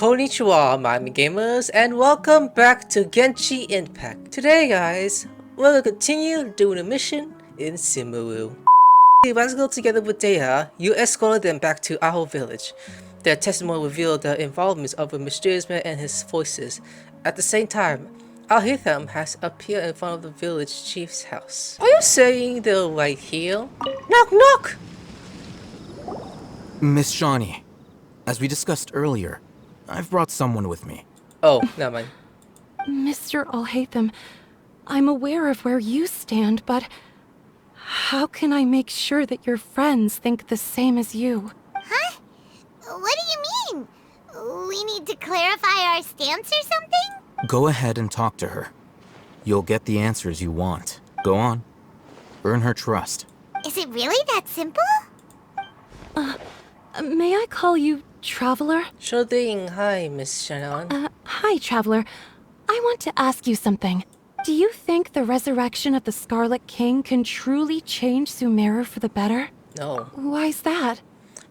Konnichiwa, my gamers, and welcome back to Genshin Impact. Today, guys, we're gonna continue doing a mission in Sumeru. Let's go together with DEHYA. You escorted them back to Aho village. Their testimony revealed the involvement of a mysterious man and his voices. At the same time, alhaitham has appeared in front of the village chief's house. Are you saying they're right here? Knock knock! Miss Shawnee, as we discussed earlier, I've brought someone with me. Oh, never mind. Mr. Alhaitham, I'm aware of where you stand, but how can I make sure that your friends think the same as you? Huh? What do you mean? We need to clarify our stance or something? Go ahead and talk to her. You'll get the answers you want. Go on. Earn her trust. Is it really that simple? May I call you Traveler? Sure thing. Hi, Miss Shannon. Hi, Traveler. I want to ask you something. Do you think the resurrection of the Scarlet King can truly change Sumeru for the better? No, Why's that?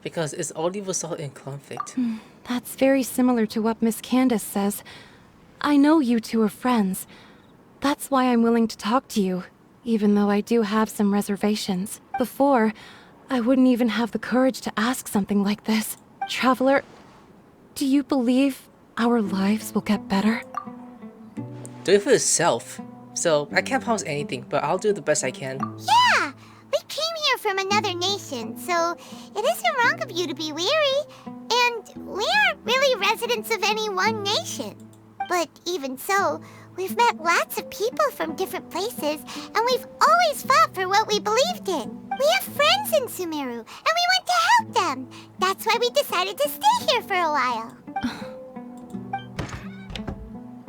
because it's only result in conflict. That's very similar to what Miss Candace says. I know you two are friends. That's why I'm willing to talk to you, even though I do have some reservations. Before, I wouldn't even have the courage to ask something like this. Traveler, do you believe our lives will get better? Do it for yourself. So, I can't promise anything, but I'll do the best I can. Yeah! We came here from another nation, so it isn't wrong of you to be weary. And we aren't really residents of any one nation. But even so, we've met lots of people from different places, and we've always fought for what we believed in. We have friends in Sumeru, and we want to help them. That's why we decided to stay here for a while.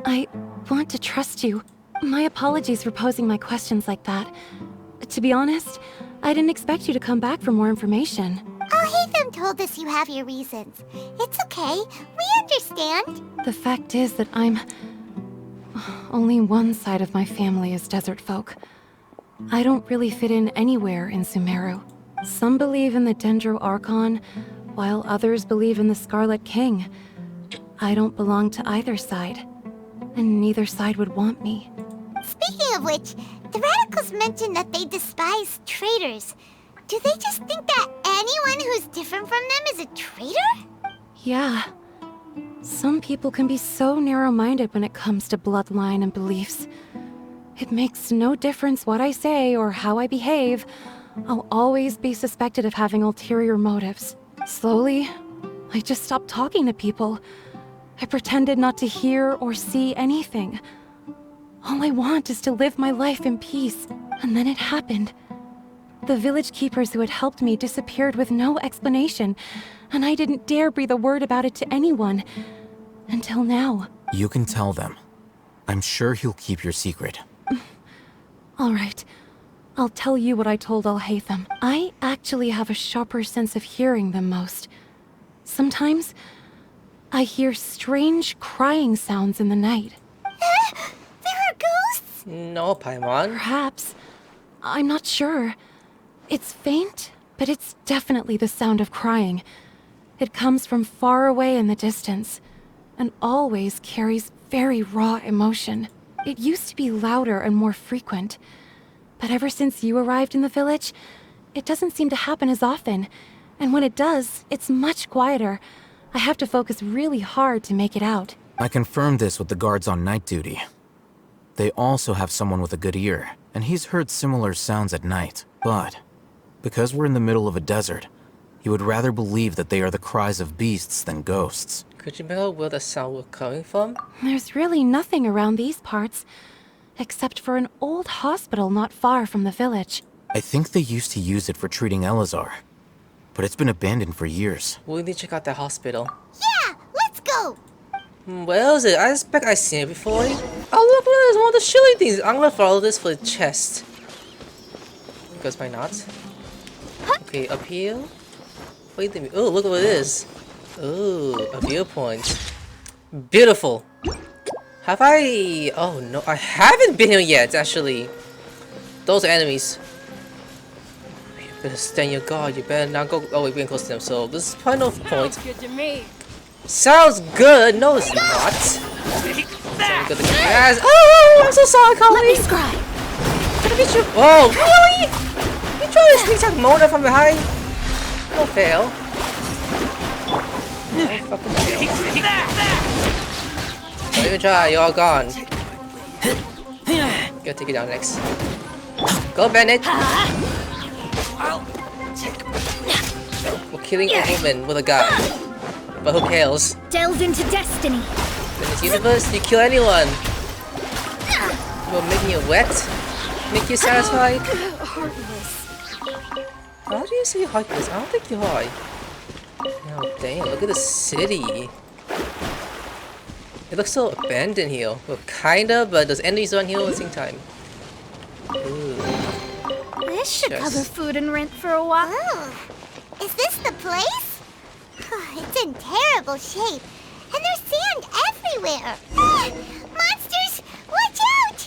I want to trust you. My apologies for posing my questions like that. To be honest, I didn't expect you to come back for more information. Alhaitham told us you have your reasons. It's okay. We understand. The fact is that only one side of my family is desert folk. I don't really fit in anywhere in Sumeru. Some believe in the Dendro Archon, while others believe in the Scarlet King. I don't belong to either side, and neither side would want me. Speaking of which, the radicals mentioned that they despise traitors. Do they just think that anyone who's different from them is a traitor? Yeah. Some people can be so narrow-minded when it comes to bloodline and beliefs. It makes no difference what I say or how I behave. I'll always be suspected of having ulterior motives. Slowly, I just stopped talking to people. I pretended not to hear or see anything. All I want is to live my life in peace. And then it happened. The village keepers who had helped me disappeared with no explanation, and I didn't dare breathe a word about it to anyone. Until now. You can tell them. I'm sure he'll keep your secret. All right. I'll tell you what I told Alhaitham. I actually have a sharper sense of hearing than most. Sometimes, I hear strange crying sounds in the night. There are ghosts? No, Paimon. Perhaps. I'm not sure. It's faint, but it's definitely the sound of crying. It comes from far away in the distance, and always carries very raw emotion. It used to be louder and more frequent, but ever since you arrived in the village, it doesn't seem to happen as often, and when it does, it's much quieter. I have to focus really hard to make it out. I confirmed this with the guards on night duty. They also have someone with a good ear, and he's heard similar sounds at night. But because we're in the middle of a desert, he would rather believe that they are the cries of beasts than ghosts. Could you make out where the sound was coming from? There's really nothing around these parts, except for an old hospital not far from the village. I think they used to use it for treating Elazar, but it's been abandoned for years. We need to check out the hospital. Yeah, let's go. Where is it? I expect I've seen it before. Oh look, there's one of the shilly things. I'm gonna follow this for the chest. Because why not? Okay, up here. Wait a minute. Oh, look what it is. Oh, a viewpoint. Beautiful. Have I... Oh no, I haven't been here yet, actually. Those are enemies. You better stand your guard. You better not go... Oh, we're getting close to them, so this is point of point. Sounds good to me. Sounds good. No, it's not. Oh, I'm so sorry, Colleen. Can I get you? Oh, really? You trying to sneak attack Mona from behind? No fail. No fucking fail. Don't even try. You're all gone. Gotta take it down next. Go, Bennett. We're killing a woman with a gun. But who cares? Delve into destiny. In this universe, you kill anyone. Will make me wet? Make you satisfied? How do you say heartless? I don't think you are. Oh damn, look at the city. It looks so abandoned here. Well, kinda, but there's enemies on here at the same time. Ooh. This should Yes. cover food and rent for a while. Oh, is this the place? It's in terrible shape, and there's sand everywhere. Monsters, watch out!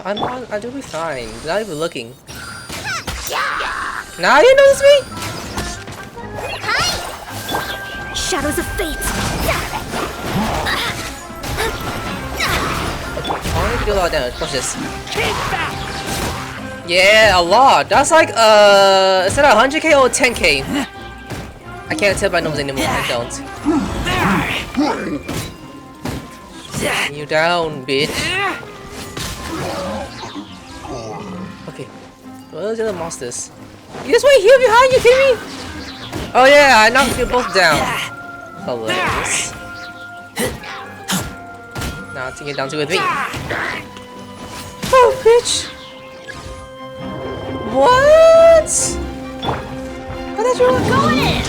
I'll be fine. Not even looking. Now you notice me? Shadows of fate. I want to do a lot of damage. Watch this. Yeah, a lot. That's like, is that 100k or 10k? I can't tell by numbers anymore. I don't. You down, bitch. Okay. What are the other monsters? You just wait here behind you, kidding me? Oh yeah, I knocked you both down. Hilarious. Now take it down to with me. Oh, bitch. What? I thought you were Going in.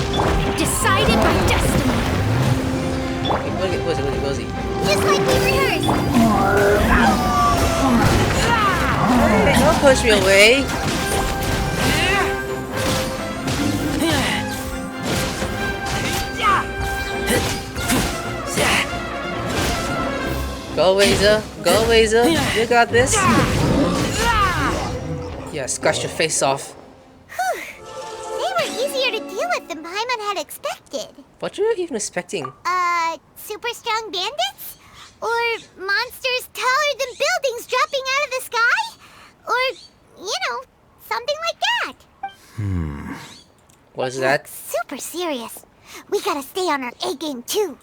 Decided by destiny. Okay, look at Rosie. Just like we rehearsed. Hey, don't push me away. Go, Wazer. Go, Wazer. You got this. Yeah, scratch your face off. They were easier to deal with than Paimon had expected. What were you even expecting? Super strong bandits? Or monsters taller than buildings dropping out of the sky? Or, you know, something like that. What is that? Super serious. We gotta stay on our A game too.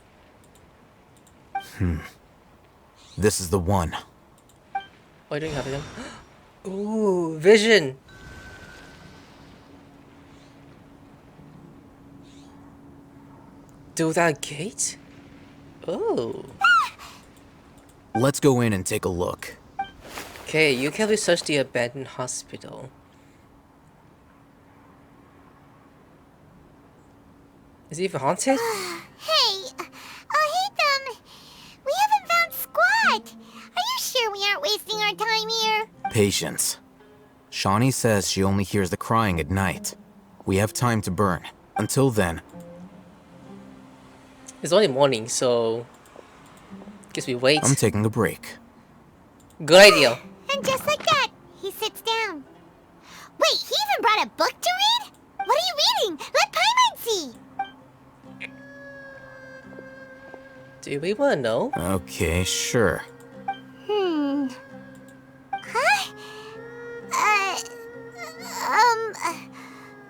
This is the one. What are you doing, Happy? Ooh, vision. Do that gate? Oh. Let's go in and take a look. Okay, you can research the abandoned hospital. Is it even haunted? Hey, alhaitham, we haven't found squat. Are you sure we aren't wasting our time here? Patience. Shawnee says she only hears the crying at night. We have time to burn. Until then, It's only morning, so guess we wait. I'm taking a break. Good idea. And just like that, he sits down. Wait, he even brought a book to read? What are you reading? Let Paimon see. Do we want to know? Okay, sure. Huh?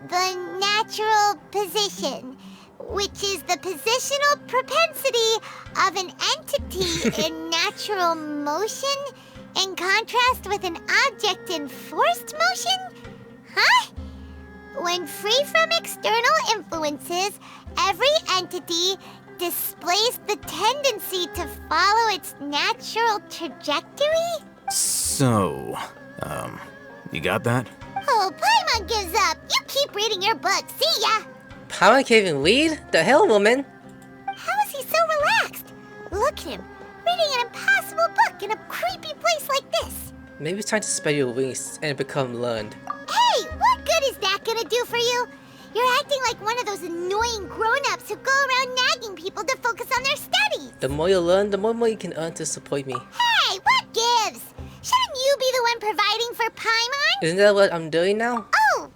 The natural position, which is the positional propensity of an entity in natural motion in contrast with an object in forced motion? Huh? When free from external influences, every entity displays the tendency to follow its natural trajectory? So, you got that? Oh, Paimon gives up. You keep reading your book. See ya. Paimon can't even read? The hell, woman? How is he so relaxed? Look at him, reading an impossible book in a creepy place like this. Maybe it's time to spread your wings and become learned. Hey, what good is that gonna do for you? You're acting like one of those annoying grown-ups who go around nagging people to focus on their studies. The more you learn, the more money you can earn to support me. Hey, what gives? Shouldn't you be the one providing for Paimon? Isn't that what I'm doing now? Oh,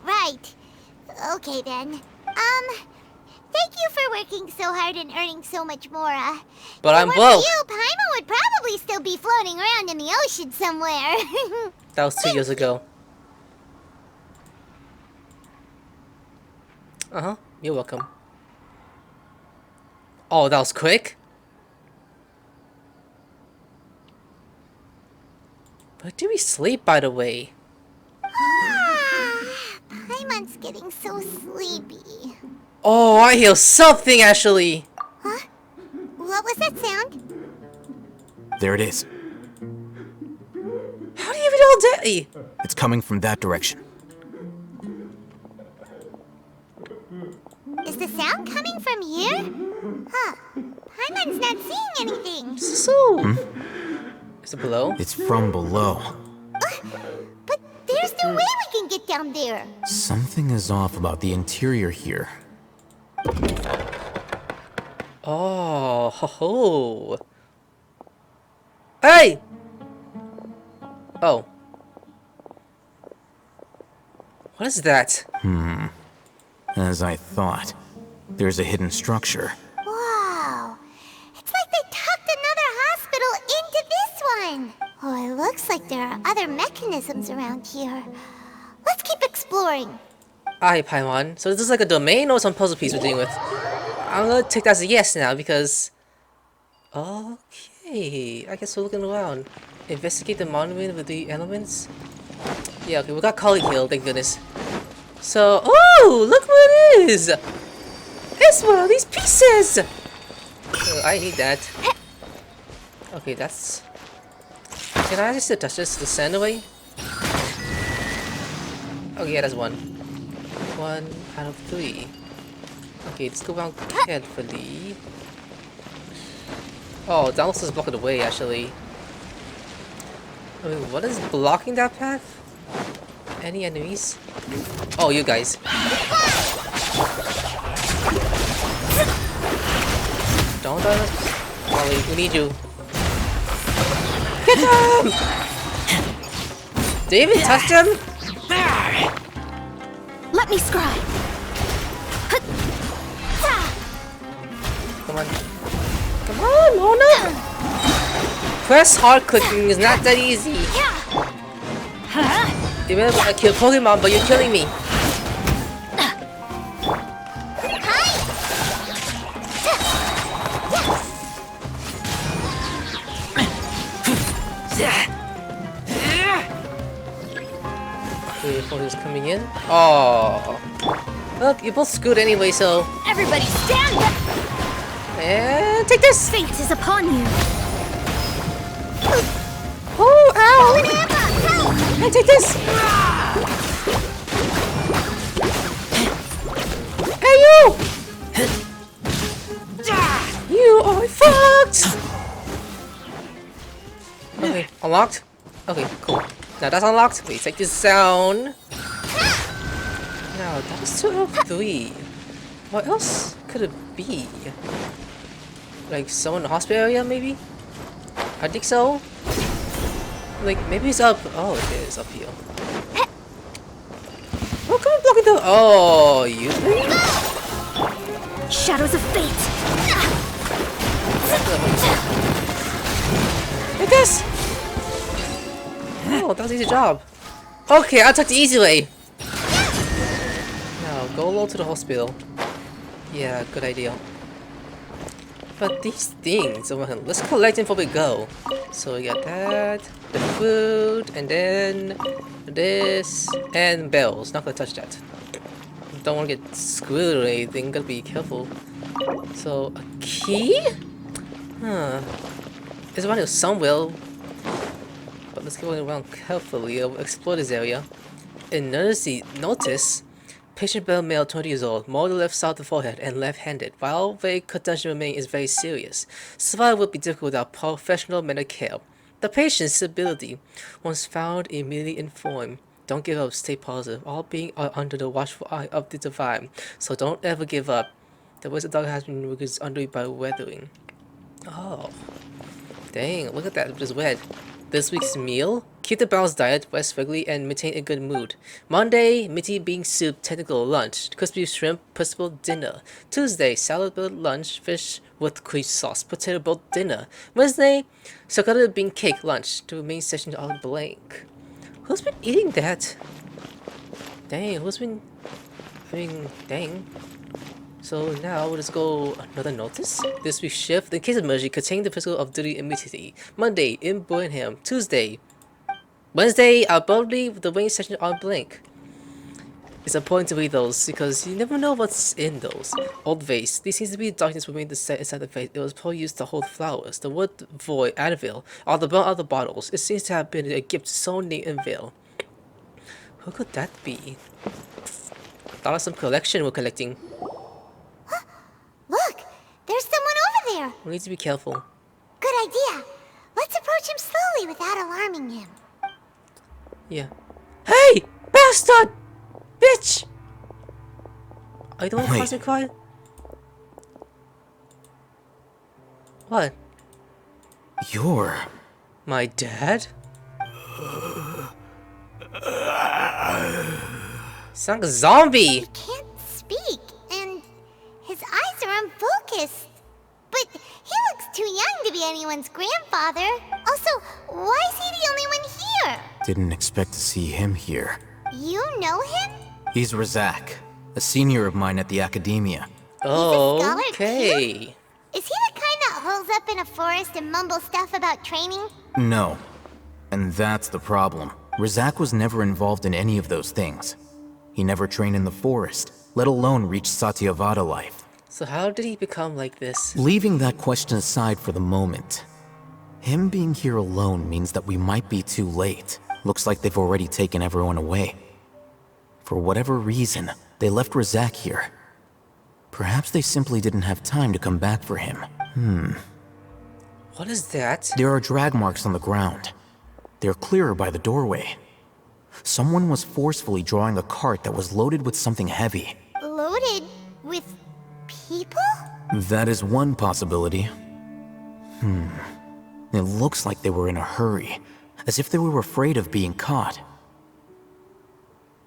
right. Okay then. Thank you for you're working so hard and earning so much more. But I'm if it weren't broke. for you, Paimon would probably still be floating around in the ocean somewhere. That was 2 years ago. Uh-huh. You're welcome. Oh, that was quick? But do we sleep, by the way? Paimon's getting so sleepy. Oh, I hear something, actually! Huh? What was that sound? There it is. How do you even know that? It's coming from that direction. Is the sound coming from here? Huh. Paimon's not seeing anything. So... Is it below? It's from below. But there's no way we can get down there. Something is off about the interior here. Oh, ho ho. Hey! Oh. What is that? As I thought. There's a hidden structure. Wow. It's like they tucked another hospital into this one. Oh, it looks like there are other mechanisms around here. Let's keep exploring. Alright, Paimon. So this is like a domain or some puzzle piece we're dealing with? I'm gonna take that as a yes now because... Okay, I guess we're looking around. Investigate the monument with the elements? Yeah, okay, we got Kali killed, thank goodness. So, oh, look what it is! It's one of these pieces! Oh, I need that. Okay, that's... Can I just touch this to sand away? Okay, yeah, that's one. 1 out of 3. Okay, let's go around carefully. Oh, that looks just blocking the way, actually. I mean, what is blocking that path? Any enemies? Oh, you guys. Don't die. Ollie, we need you. Get them! Did you even touch them? Let me scribe. Come on. Come on, Mona! Press hard clicking is not that easy. Even if I kill Pokemon, but you're killing me. Okay, Pokemon's coming in. Oh. Look, you're both screwed anyway, so... Everybody stand up! And take this! Fate is upon you. Oh, ow! And take this! Hey, you! You are fucked! Okay, unlocked? Okay, cool. Now that's unlocked. Please take this down. Now, that is 2 out of 3. What else could it be? Like someone in the hospital area, maybe? I think so. Like, maybe it's up. Oh, it is up here. Oh, come on, blocking the. Oh, you think? Shadows of fate. Like this! Oh, that was an easy job. Okay, I'll take the easy way. Now, go low to the hospital. Yeah, good idea. But these things, let's collect them before we go. So we got that, the food, and then this, and bells. Not gonna touch that. Don't want to get screwed or anything, gotta be careful. So, a key? Huh. There's one here somewhere. But let's go around carefully, explore this area. And notice, patient bell male 20 years old, more to the left side of the forehead and left-handed. While the condition remains is very serious, survival would be difficult without professional medical care. The patient's ability, once found, immediately informed. Don't give up, stay positive. All being are under the watchful eye of the divine, so don't ever give up. The wisdom dog has been under by weathering. Oh, dang! Look at that, just red. This week's meal: Keep the balanced diet, rest regularly, and maintain a good mood. Monday, minty bean soup, technical lunch. Crispy shrimp, principal dinner. Tuesday, salad with lunch, fish with cream sauce, potato boat dinner. Wednesday, chocolate bean cake lunch. The main session on blank. Who's been eating that? Dang, who's been... dang. So now we'll just go another notice. This week's shift, in case of emergency, containing the physical of duty immediately. Monday, in Birmingham. Tuesday. Wednesday, abruptly the main session on blank. It's important to read those because you never know what's in those. Old vase. These seems to be darkness remain the set inside the vase. It was probably used to hold flowers. The word void, Advil, are the burnt other bottles. It seems to have been a gift so neat and veil. Who could that be? Thought of some collection we're collecting. Look, there's someone over there. We need to be careful. Good idea. Let's approach him slowly without alarming him. Yeah. Hey! Bastard! Bitch! Are you the one who Wait. caused me cry? What? You're... My dad? Sound like a zombie! He can't speak, and his eyes are unfocused. But he looks too young to be anyone's grandfather. Also, why is he the only one here? Didn't expect to see him here. You know him? He's Razak, a senior of mine at the academia. Oh, scholar okay. Is he the kind that holes up in a forest and mumbles stuff about training? No. And that's the problem. Razak was never involved in any of those things. He never trained in the forest, let alone reach Satyavada life. So how did he become like this? Leaving that question aside for the moment, him being here alone means that we might be too late. Looks like they've already taken everyone away. For whatever reason, they left Razak here. Perhaps they simply didn't have time to come back for him. What is that? There are drag marks on the ground. They're clearer by the doorway. Someone was forcefully drawing a cart that was loaded with something heavy. Loaded with people? That is one possibility. It looks like they were in a hurry, as if they were afraid of being caught.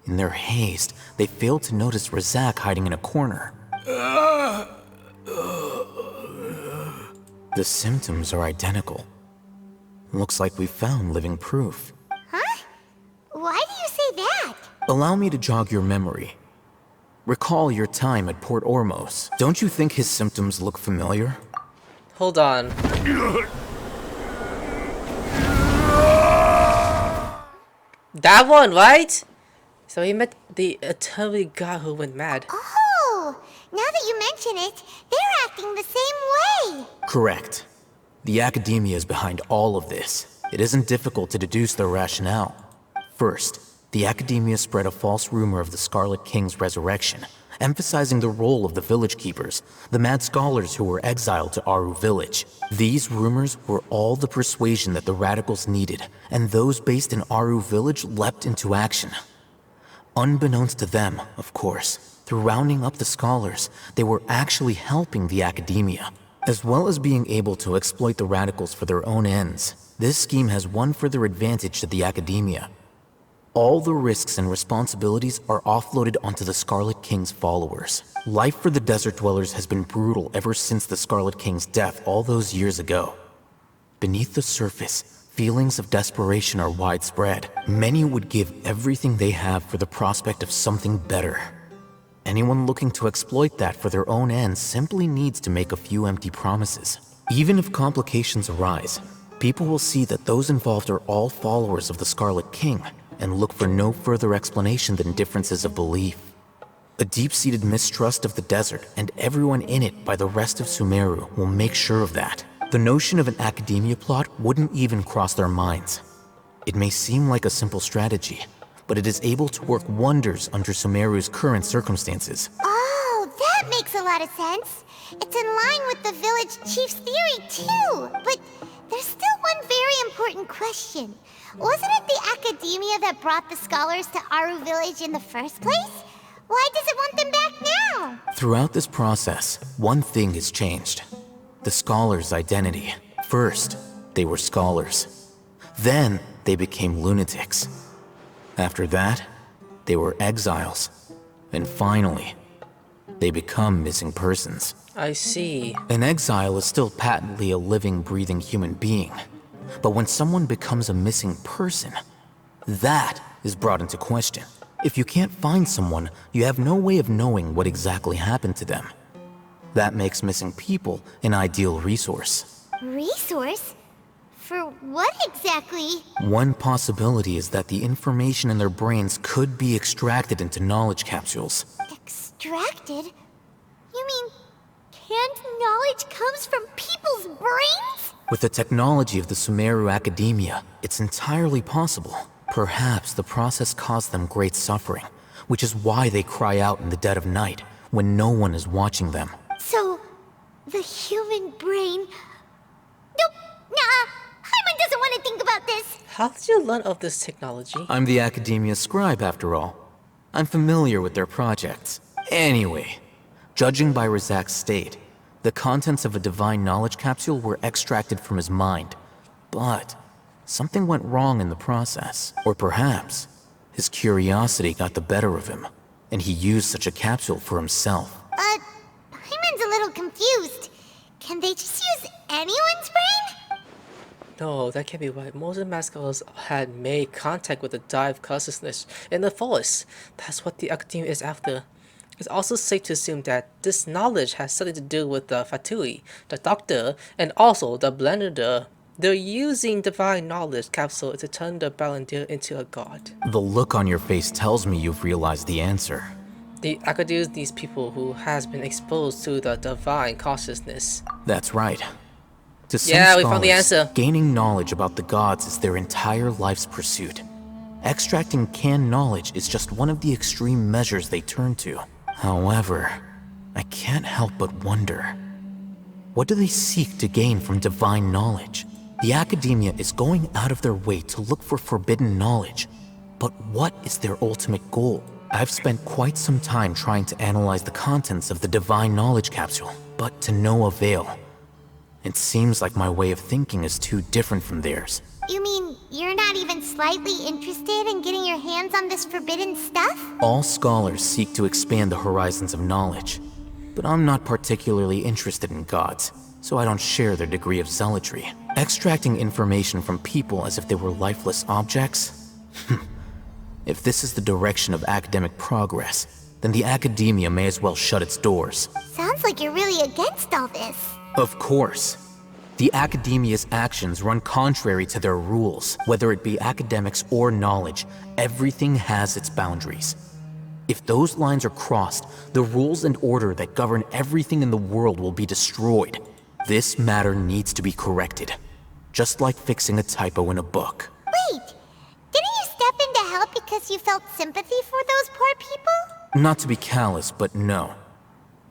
In their haste, they failed to notice Razak hiding in a corner. The symptoms are identical. Looks like we found living proof. Huh? Why do you say that? Allow me to jog your memory. Recall your time at Port Ormos. Don't you think his symptoms look familiar? Hold on. That one, right? So he met the eternally guy who went mad. Oh, now that you mention it, they're acting the same way. Correct. The academia is behind all of this. It isn't difficult to deduce their rationale. First, the academia spread a false rumor of the Scarlet King's resurrection, emphasizing the role of the village keepers, the mad scholars who were exiled to Aru village. These rumors were all the persuasion that the radicals needed, and those based in Aru village leapt into action. Unbeknownst to them, of course, through rounding up the scholars, they were actually helping the academia. As well as being able to exploit the radicals for their own ends, this scheme has one further advantage to the academia. All the risks and responsibilities are offloaded onto the Scarlet King's followers. Life for the desert dwellers has been brutal ever since the Scarlet King's death all those years ago. Beneath the surface, feelings of desperation are widespread. Many would give everything they have for the prospect of something better. Anyone looking to exploit that for their own ends simply needs to make a few empty promises. Even if complications arise, people will see that those involved are all followers of the Scarlet King, and look for no further explanation than differences of belief. A deep-seated mistrust of the desert and everyone in it by the rest of Sumeru will make sure of that. The notion of an academia plot wouldn't even cross their minds. It may seem like a simple strategy, but it is able to work wonders under Sumeru's current circumstances. Oh, that makes a lot of sense. It's in line with the village chief's theory, too. But there's still one very important question. Wasn't it the academia that brought the scholars to Aru village in the first place? Why does it want them back now? Throughout this process, one thing has changed. The scholars' identity. First, they were scholars. Then, they became lunatics. After that, they were exiles. And finally, they become missing persons. I see. An exile is still patently a living, breathing human being. But when someone becomes a missing person, that is brought into question. If you can't find someone, you have no way of knowing what exactly happened to them. That makes missing people an ideal resource. Resource? For what exactly? One possibility is that the information in their brains could be extracted into knowledge capsules. Extracted? You mean canned knowledge comes from people's brains? With the technology of the Sumeru academia, it's entirely possible. Perhaps the process caused them great suffering, which is why they cry out in the dead of night, when no one is watching them. So, the human brain... Nope, nah, Paimon doesn't want to think about this. How did you learn of this technology? I'm the academia scribe, after all. I'm familiar with their projects. Anyway, judging by Razak's state, the contents of a divine knowledge capsule were extracted from his mind. But something went wrong in the process. Or perhaps his curiosity got the better of him, and he used such a capsule for himself. Paimon's a little confused. Can they just use anyone's brain? No, that can't be right. Most of the mascots had made contact with the dive consciousness in the forest. That's what the academia is after. It's also safe to assume that this knowledge has something to do with the Fatui, the Doctor, and also the Blender. They're using divine knowledge capsule to turn the Balandir into a god. The look on your face tells me you've realized the answer. The academia these people who has been exposed to the divine consciousness. That's right. To some Yeah, we found the scholars, answer. gaining knowledge about the gods is their entire life's pursuit. Extracting canned knowledge is just one of the extreme measures they turn to. However, I can't help but wonder, what do they seek to gain from divine knowledge? The academia is going out of their way to look for forbidden knowledge, but what is their ultimate goal? I've spent quite some time trying to analyze the contents of the divine knowledge capsule, but to no avail. It seems like my way of thinking is too different from theirs. You mean you're not even slightly interested in getting your hands on this forbidden stuff? All scholars seek to expand the horizons of knowledge, but I'm not particularly interested in gods, so I don't share their degree of zealotry. Extracting information from people as if they were lifeless objects? If this is the direction of academic progress, then the academia may as well shut its doors. Sounds like you're really against all this. Of course. The academia's actions run contrary to their rules. Whether it be academics or knowledge, everything has its boundaries. If those lines are crossed, the rules and order that govern everything in the world will be destroyed. This matter needs to be corrected, just like fixing a typo in a book. Wait, didn't you step in to help because you felt sympathy for those poor people? Not to be callous, but no.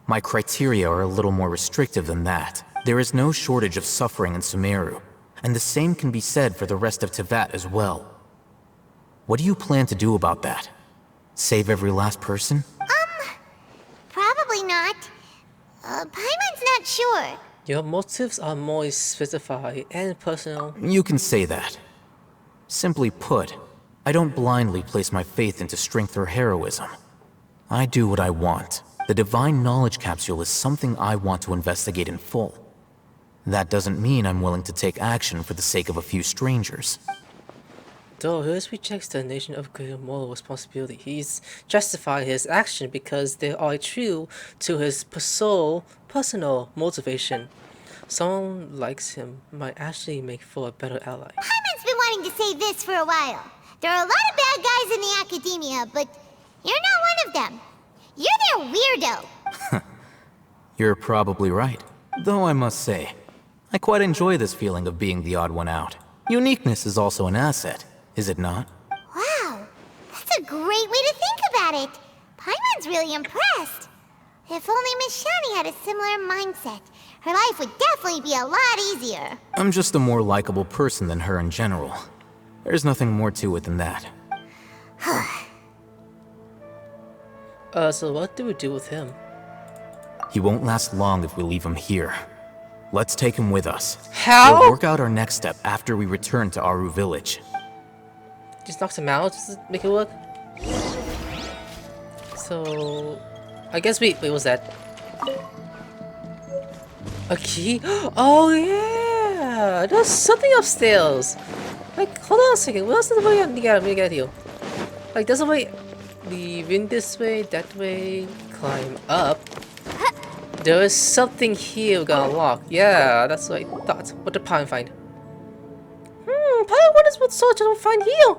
My criteria are a little more restrictive than that. There is no shortage of suffering in Sumeru, and the same can be said for the rest of Teyvat as well. What do you plan to do about that? Save every last person? Probably not. Paimon's not sure. Your motives are more specified and personal. You can say that. Simply put, I don't blindly place my faith into strength or heroism. I do what I want. The divine knowledge capsule is something I want to investigate in full. That doesn't mean I'm willing to take action for the sake of a few strangers. Though Hers rejects the nation of greater moral responsibility, he's justified his action because they are true to his personal motivation. Someone likes him might actually make for a better ally. Paimon's been wanting to say this for a while. There are a lot of bad guys in the academia, but you're not one of them. You're their weirdo. You're probably right. Though I must say, I quite enjoy this feeling of being the odd one out. Uniqueness is also an asset, is it not? Wow, that's a great way to think about it. Paimon's really impressed. If only Miss Shani had a similar mindset, her life would definitely be a lot easier. I'm just a more likable person than her in general. There's nothing more to it than that. So what do we do with him? He won't last long if we leave him here. Let's take him with us. How? We'll work out our next step after we return to Aru village. Just knocks him out, just to make it work. So... I guess wait, what was that? A key? Oh yeah! There's something upstairs! Like, hold on a second, what else is the way I'm gonna get here? Like, there's a way... Weave in this way, that way, climb up. There is something here we're gonna unlock. Yeah, that's what I thought. What did Paimon find? Paimon wonders what soldier will find here!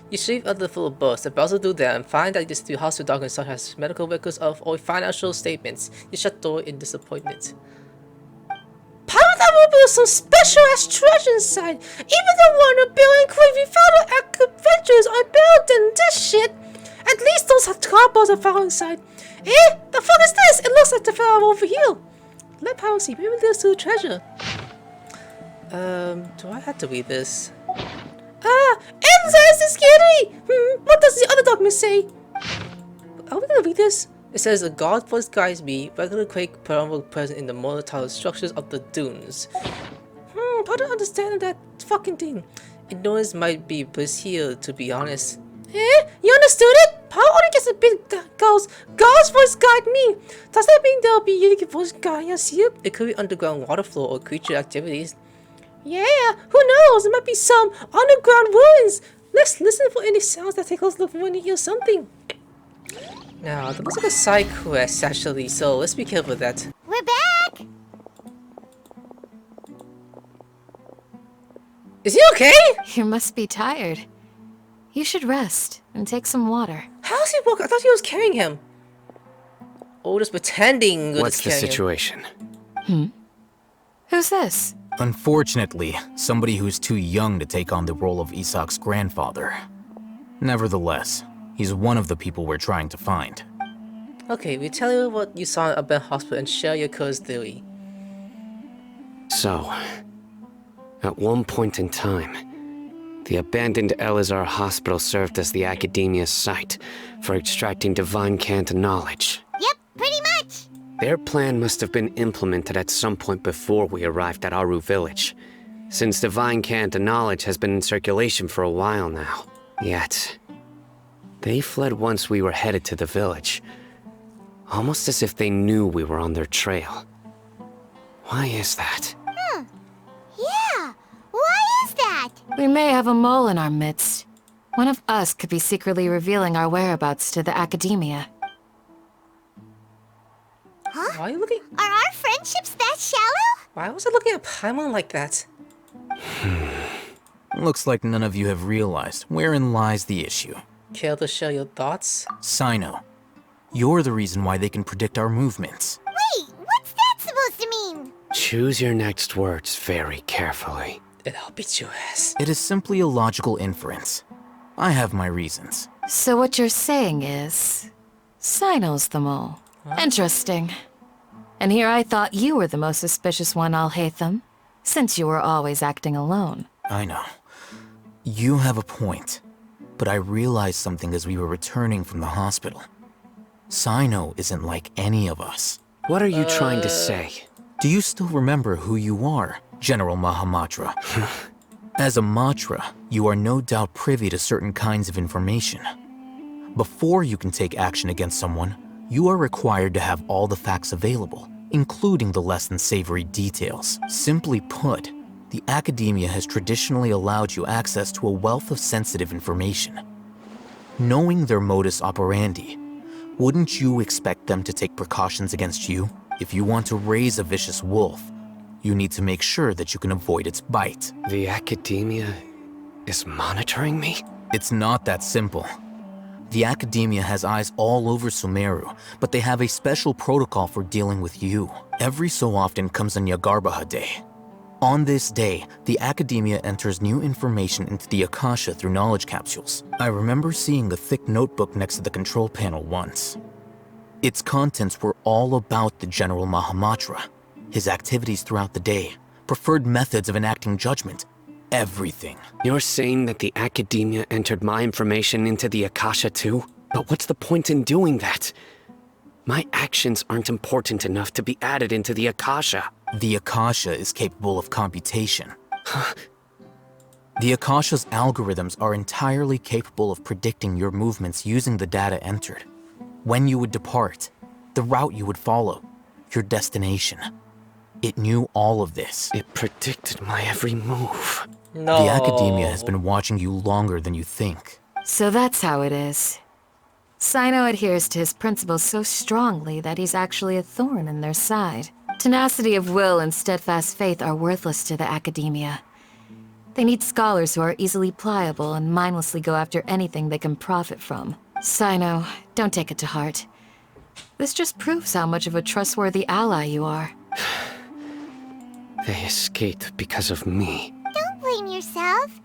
You shave out the full of books. The browser do that and find that this new hospital documents such as medical records or financial statements. You shut door in disappointment. Paimon thought there was some special ass treasure inside. Even the one of Bill and Queen we found our adventures are better than this shit. At least those cardboards are found inside. Eh? The fuck is this? It looks like the fell over here. Let Paimon see. Maybe there's still treasure. Do I have to read this? Inside is scary! What does the other document say? Are we gonna read this? It says a god voice guides me, regular quake paranormal present in the monotonous structures of the dunes. I don't understand that fucking thing. Ignorance might be bliss here, to be honest. Eh? You understood it? Power only gets a bit goes. God's voice guide me. Does that mean there'll be unique voice guiding us here? It could be underground water flow or creature activities. Yeah, who knows? It might be some underground ruins. Let's listen for any sounds that take us look when you hear something. Now, that looks like a side quest actually, so let's be careful with that. We're back! Is he okay? You must be tired. You should rest and take some water. How's he walking? I thought he was carrying him. Oh, just pretending. What's the situation? Who's this? Unfortunately, somebody who's too young to take on the role of Isak's grandfather. Nevertheless, he's one of the people we're trying to find. Okay, we tell you what you saw at Abandoned Hospital and share your curse theory. So, at one point in time, the abandoned Elazar Hospital served as the Academia's site for extracting divine cant knowledge. Yep, pretty much. Their plan must have been implemented at some point before we arrived at Aru Village, since divine cant knowledge has been in circulation for a while now. Yet, they fled once we were headed to the village, almost as if they knew we were on their trail. Why is that? Yeah, why is that? We may have a mole in our midst. One of us could be secretly revealing our whereabouts to the Academia. Why are you looking? Are our friendships that shallow? Why was I looking at Paimon like that? Looks like none of you have realized wherein lies the issue. Care to share your thoughts? Cyno, you're the reason why they can predict our movements. Wait, what's that supposed to mean? Choose your next words very carefully. And I'll beat your ass. It is simply a logical inference. I have my reasons. So what you're saying is... Cyno's the mole. Interesting. And here I thought you were the most suspicious one, alhaitham, since you were always acting alone. I know. You have a point. But I realized something as we were returning from the hospital. Cyno isn't like any of us. What are you trying to say? Do you still remember who you are, General Mahamatra? As a Matra, you are no doubt privy to certain kinds of information. Before you can take action against someone, you are required to have all the facts available, including the less than savory details. Simply put, the Academia has traditionally allowed you access to a wealth of sensitive information. Knowing their modus operandi, wouldn't you expect them to take precautions against you? If you want to raise a vicious wolf, you need to make sure that you can avoid its bite. The Academia is monitoring me? It's not that simple. The Academia has eyes all over Sumeru, but they have a special protocol for dealing with you. Every so often comes a Nyagarbaha Day. On this day, the Academia enters new information into the Akasha through knowledge capsules. I remember seeing a thick notebook next to the control panel once. Its contents were all about the General Mahamatra, his activities throughout the day, preferred methods of enacting judgment, everything. You're saying that the Academia entered my information into the Akasha too? But what's the point in doing that? My actions aren't important enough to be added into the Akasha. The Akasha is capable of computation. The Akasha's algorithms are entirely capable of predicting your movements using the data entered. When you would depart, the route you would follow, your destination. It knew all of this. It predicted my every move. No. The Academia has been watching you longer than you think. So that's how it is. Cyno adheres to his principles so strongly that he's actually a thorn in their side. Tenacity of will and steadfast faith are worthless to the Academia. They need scholars who are easily pliable and mindlessly go after anything they can profit from. Cyno, don't take it to heart. This just proves how much of a trustworthy ally you are. They escaped because of me. Don't blame yourself.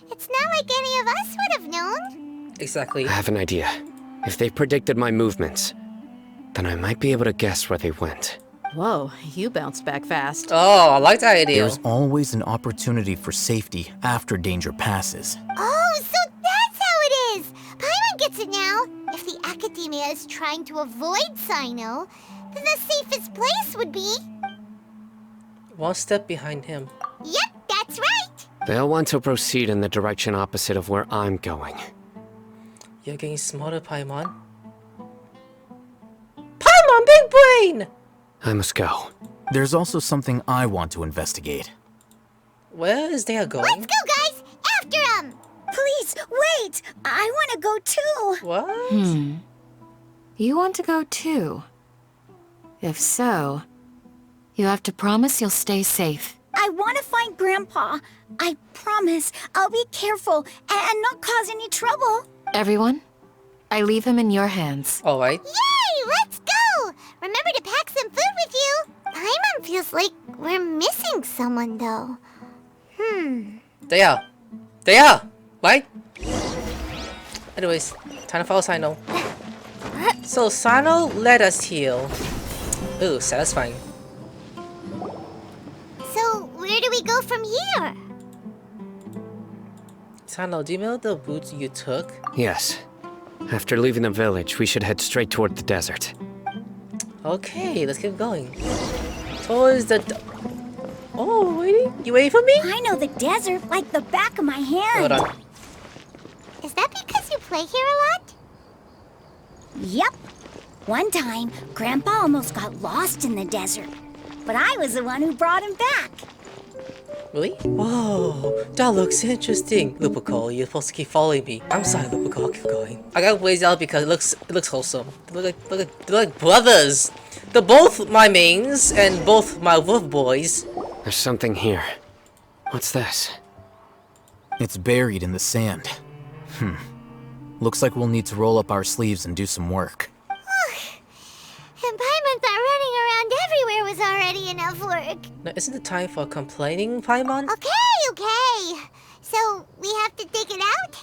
It's not like any of us would have known. Exactly. I have an idea. If they predicted my movements, then I might be able to guess where they went. Whoa, you bounced back fast. Oh, I like that idea. There's always an opportunity for safety after danger passes. Oh, so that's how it is! Paimon gets it now. If the Academia is trying to avoid Cyno, then the safest place would be... One step behind him. Yep, that's right! They'll want to proceed in the direction opposite of where I'm going. You're getting smarter, Paimon. Paimon, big brain! I must go. There's also something I want to investigate. Where is they going? Let's go, guys! After him! Please, wait! I want to go too! What? You want to go too? If so, you have to promise you'll stay safe. I want to find Grandpa. I promise I'll be careful and not cause any trouble. Everyone, I leave him in your hands. Alright. Yay! Let's go! Remember to pack some food with you. Paimon feels like we're missing someone, though. They are. They are! Right? Anyways, time to follow Cyno. So Cyno let us heal. Ooh, satisfying. So, where do we go from here? Cyno, do you know the route you took? Yes. After leaving the village, we should head straight toward the desert. Okay, let's keep going. Towards the... Oh, waiting? You waiting for me? I know the desert like the back of my hand. Hold on. Is that because you play here a lot? Yep. One time, Grandpa almost got lost in the desert. But I was the one who brought him back. Really? Whoa, that looks interesting. Lupical, you're supposed to keep following me. I'm sorry, Lupical, I'll keep going. I got Blaze out because it looks wholesome. They're like brothers. They're both my mains and both my wolf boys. There's something here. What's this? It's buried in the sand. Looks like we'll need to roll up our sleeves and do some work. And Paimon thought running around everywhere was already enough work. Now, isn't it time for complaining, Paimon? Okay. So, we have to dig it out?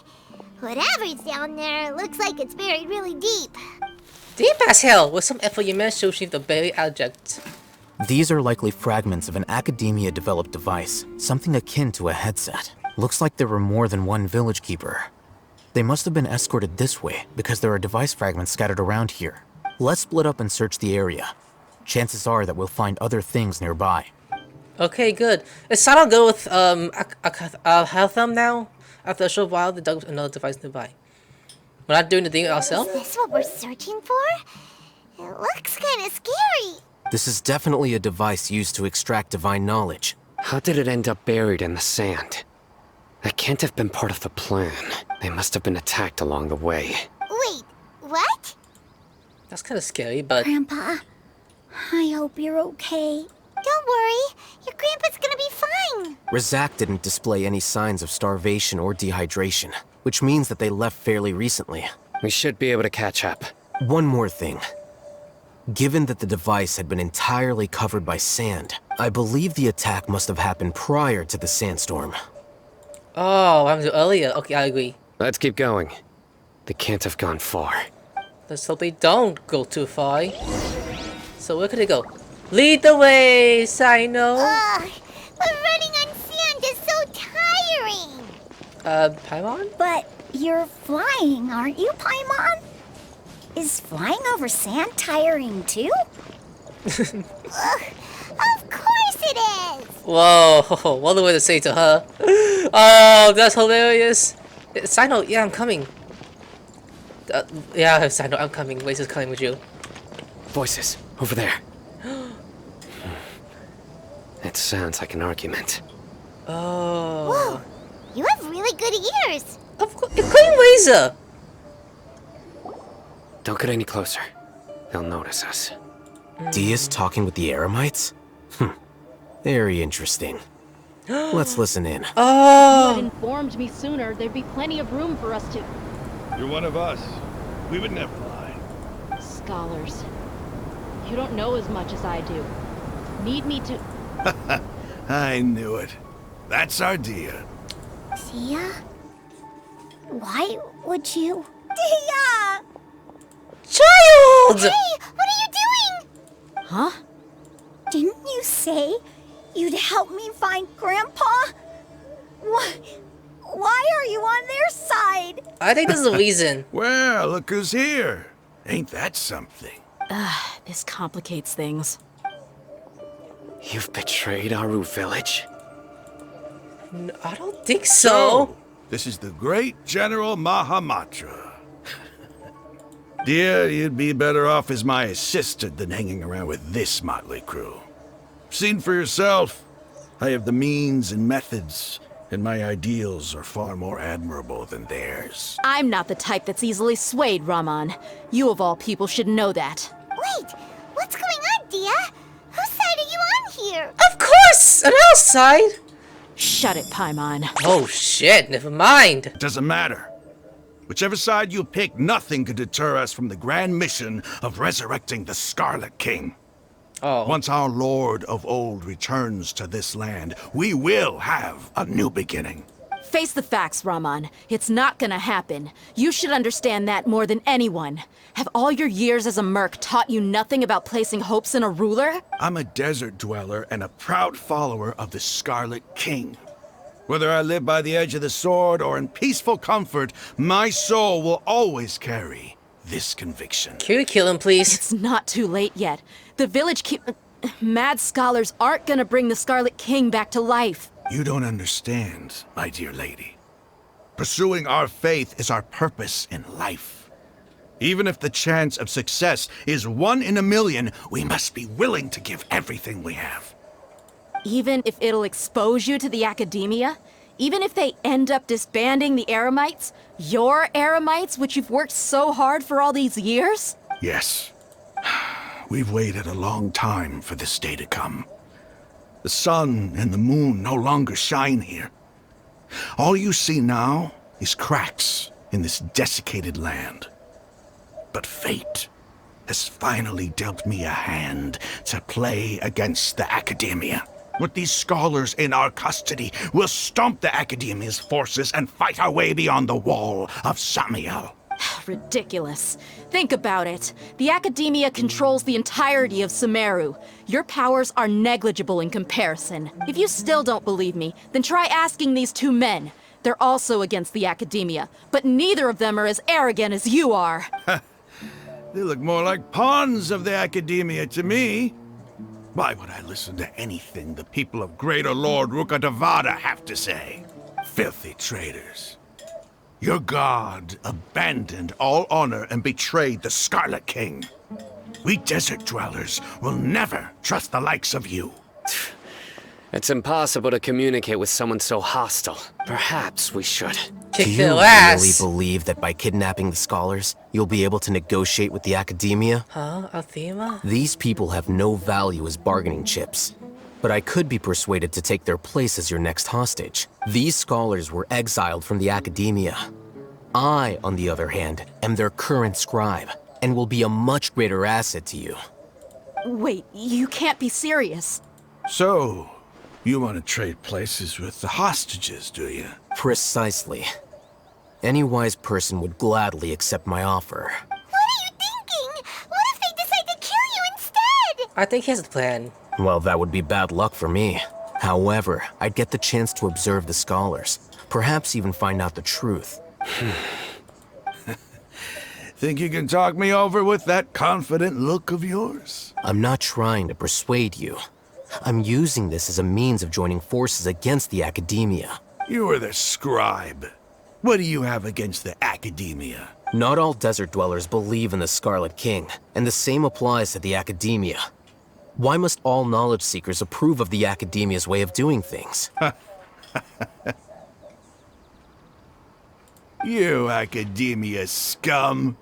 Whatever's down there looks like it's buried really deep. Deep as hell! With some effort, you managed to retrieve the buried object. These are likely fragments of an Academia-developed device, something akin to a headset. Looks like there were more than one village keeper. They must have been escorted this way because there are device fragments scattered around here. Let's split up and search the area. Chances are that we'll find other things nearby. Okay, good. Is Cyno good with alhaitham now? After a short while, they dug another device nearby. We're not doing the thing ourselves? Is this what we're searching for? It looks kind of scary. This is definitely a device used to extract divine knowledge. How did it end up buried in the sand? That can't have been part of the plan. They must have been attacked along the way. Wait, what? That's kind of scary, but... Grandpa, I hope you're okay. Don't worry, your grandpa's gonna be fine. Razak didn't display any signs of starvation or dehydration, which means that they left fairly recently. We should be able to catch up. One more thing. Given that the device had been entirely covered by sand, I believe the attack must have happened prior to the sandstorm. Oh, what happened to earlier? Okay, I agree. Let's keep going. They can't have gone far. Let's hope they don't go too far. So where could they go? Lead the way, Cyno! Ugh, but running on sand is so tiring. Paimon? But you're flying, aren't you, Paimon? Is flying over sand tiring too? Ugh, of course it is. Whoa, what a way to say to her. Oh, that's hilarious. Cyno, yeah, I'm coming. Yeah, Cyno, I'm coming. Waze is coming with you. Voices, over there. It sounds like an argument. Oh. Whoa, you have really good ears. Of course, Queen Wazer. Don't get any closer. They'll notice us. Dia's talking with the Eremites? Very interesting. Let's listen in. If you Oh. had informed me sooner, there'd be plenty of room for us to... You're one of us. We would never lie. Scholars. You don't know as much as I do. Need me to... I knew it. That's our Dia. Dia? Why would you? Dia! Child! Hey, what are you doing? Huh? Didn't you say you'd help me find Grandpa? Why are you on their side? I think this is the reason. Well, look who's here. Ain't that something? This complicates things. You've betrayed Aru village? I don't think so. This is the great General Mahamatra. Dear, you'd be better off as my assistant than hanging around with this motley crew. Seen for yourself. I have the means and methods, and my ideals are far more admirable than theirs. I'm not the type that's easily swayed, Raman. You of all people should know that. Wait, what's going on, Dia? Whose side are you on here? Of course! On our side! Shut it, Paimon. Oh shit, never mind. Doesn't matter. Whichever side you pick, nothing could deter us from the grand mission of resurrecting the Scarlet King. Oh. Once our Lord of Old returns to this land, we will have a new beginning. Face the facts, Raman. It's not gonna happen. You should understand that more than anyone. Have all your years as a merc taught you nothing about placing hopes in a ruler? I'm a desert dweller and a proud follower of the Scarlet King. Whether I live by the edge of the sword or in peaceful comfort, my soul will always carry this conviction. Can we kill him, please? It's not too late yet. The village mad scholars aren't gonna bring the Scarlet King back to life. You don't understand, my dear lady. Pursuing our faith is our purpose in life. Even if the chance of success is 1 in a million, we must be willing to give everything we have. Even if it'll expose you to the academia? Even if they end up disbanding the Eremites? Your Eremites, which you've worked so hard for all these years? Yes. We've waited a long time for this day to come. The sun and the moon no longer shine here. All you see now is cracks in this desiccated land. But fate has finally dealt me a hand to play against the academia. With these scholars in our custody, we'll stomp the academia's forces and fight our way beyond the wall of Samiel. Ridiculous. Think about it. The academia controls the entirety of Sumeru. Your powers are negligible in comparison. If you still don't believe me, then try asking these 2 men. They're also against the academia, but neither of them are as arrogant as you are. They look more like pawns of the academia to me. Why would I listen to anything the people of Greater Lord Rukkhadevata have to say? Filthy traitors. Your god abandoned all honor and betrayed the Scarlet King. We desert dwellers will never trust the likes of you. It's impossible to communicate with someone so hostile. Perhaps we should. Kick Do you their really ass. believe that by kidnapping the scholars, you'll be able to negotiate with the academia? Huh? Althema? These people have no value as bargaining chips. But I could be persuaded to take their place as your next hostage. These scholars were exiled from the academia. I, on the other hand, am their current scribe, and will be a much greater asset to you. Wait, you can't be serious. So, you want to trade places with the hostages, do you? Precisely. Any wise person would gladly accept my offer. What are you thinking? What if they decide to kill you instead? I think he has a plan. Well, that would be bad luck for me. However, I'd get the chance to observe the scholars, perhaps even find out the truth. Think you can talk me over with that confident look of yours? I'm not trying to persuade you. I'm using this as a means of joining forces against the academia. You are the scribe. What do you have against the academia? Not all desert dwellers believe in the Scarlet King, and the same applies to the academia. Why must all knowledge seekers approve of the academia's way of doing things? You academia scum.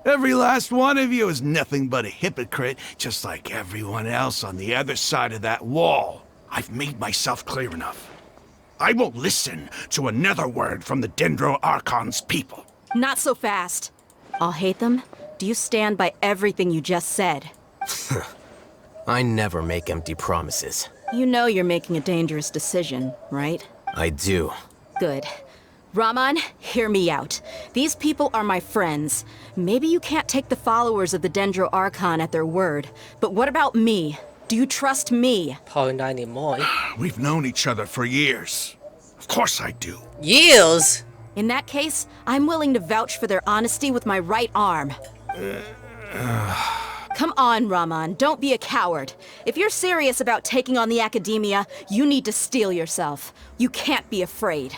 Every last one of you is nothing but a hypocrite, just like everyone else on the other side of that wall. I've made myself clear enough. I won't listen to another word from the Dendro Archon's people. Not so fast. Alhaitham, do you stand by everything you just said? I never make empty promises. You know you're making a dangerous decision, right? I do. Good. Raman, hear me out. These people are my friends. Maybe you can't take the followers of the Dendro Archon at their word, but what about me? Do you trust me? Probably not anymore. We've known each other for years. Of course I do. Years? In that case, I'm willing to vouch for their honesty with my right arm. Come on, Raman, don't be a coward. If you're serious about taking on the academia, you need to steel yourself. You can't be afraid.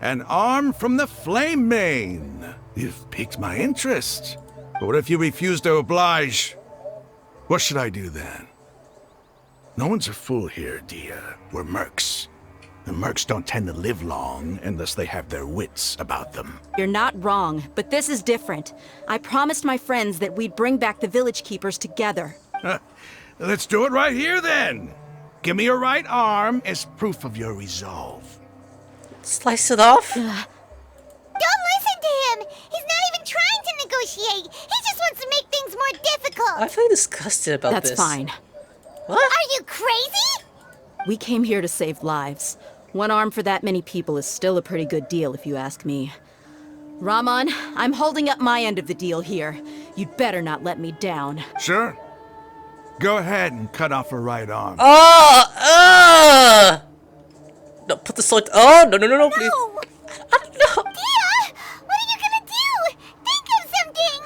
An arm from the Flame Mane. You've piqued my interest. But what if you refuse to oblige? What should I do then? No one's a fool here, Dia. We're mercs. And mercs don't tend to live long unless they have their wits about them. You're not wrong, but this is different. I promised my friends that we'd bring back the village keepers together. Let's do it right here then. Give me your right arm as proof of your resolve. Slice it off? Don't listen to him! He's not even trying to negotiate! He just wants to make things more difficult! I feel disgusted about That's this. fine. What? Are you crazy? We came here to save lives. One arm for that many people is still a pretty good deal, if you ask me. Raman, I'm holding up my end of the deal here. You'd better not let me down. Sure. Go ahead and cut off her right arm. Oh! No, put the sword. Oh, no, please. No! I don't know. Dia! What are you gonna do? Think of something!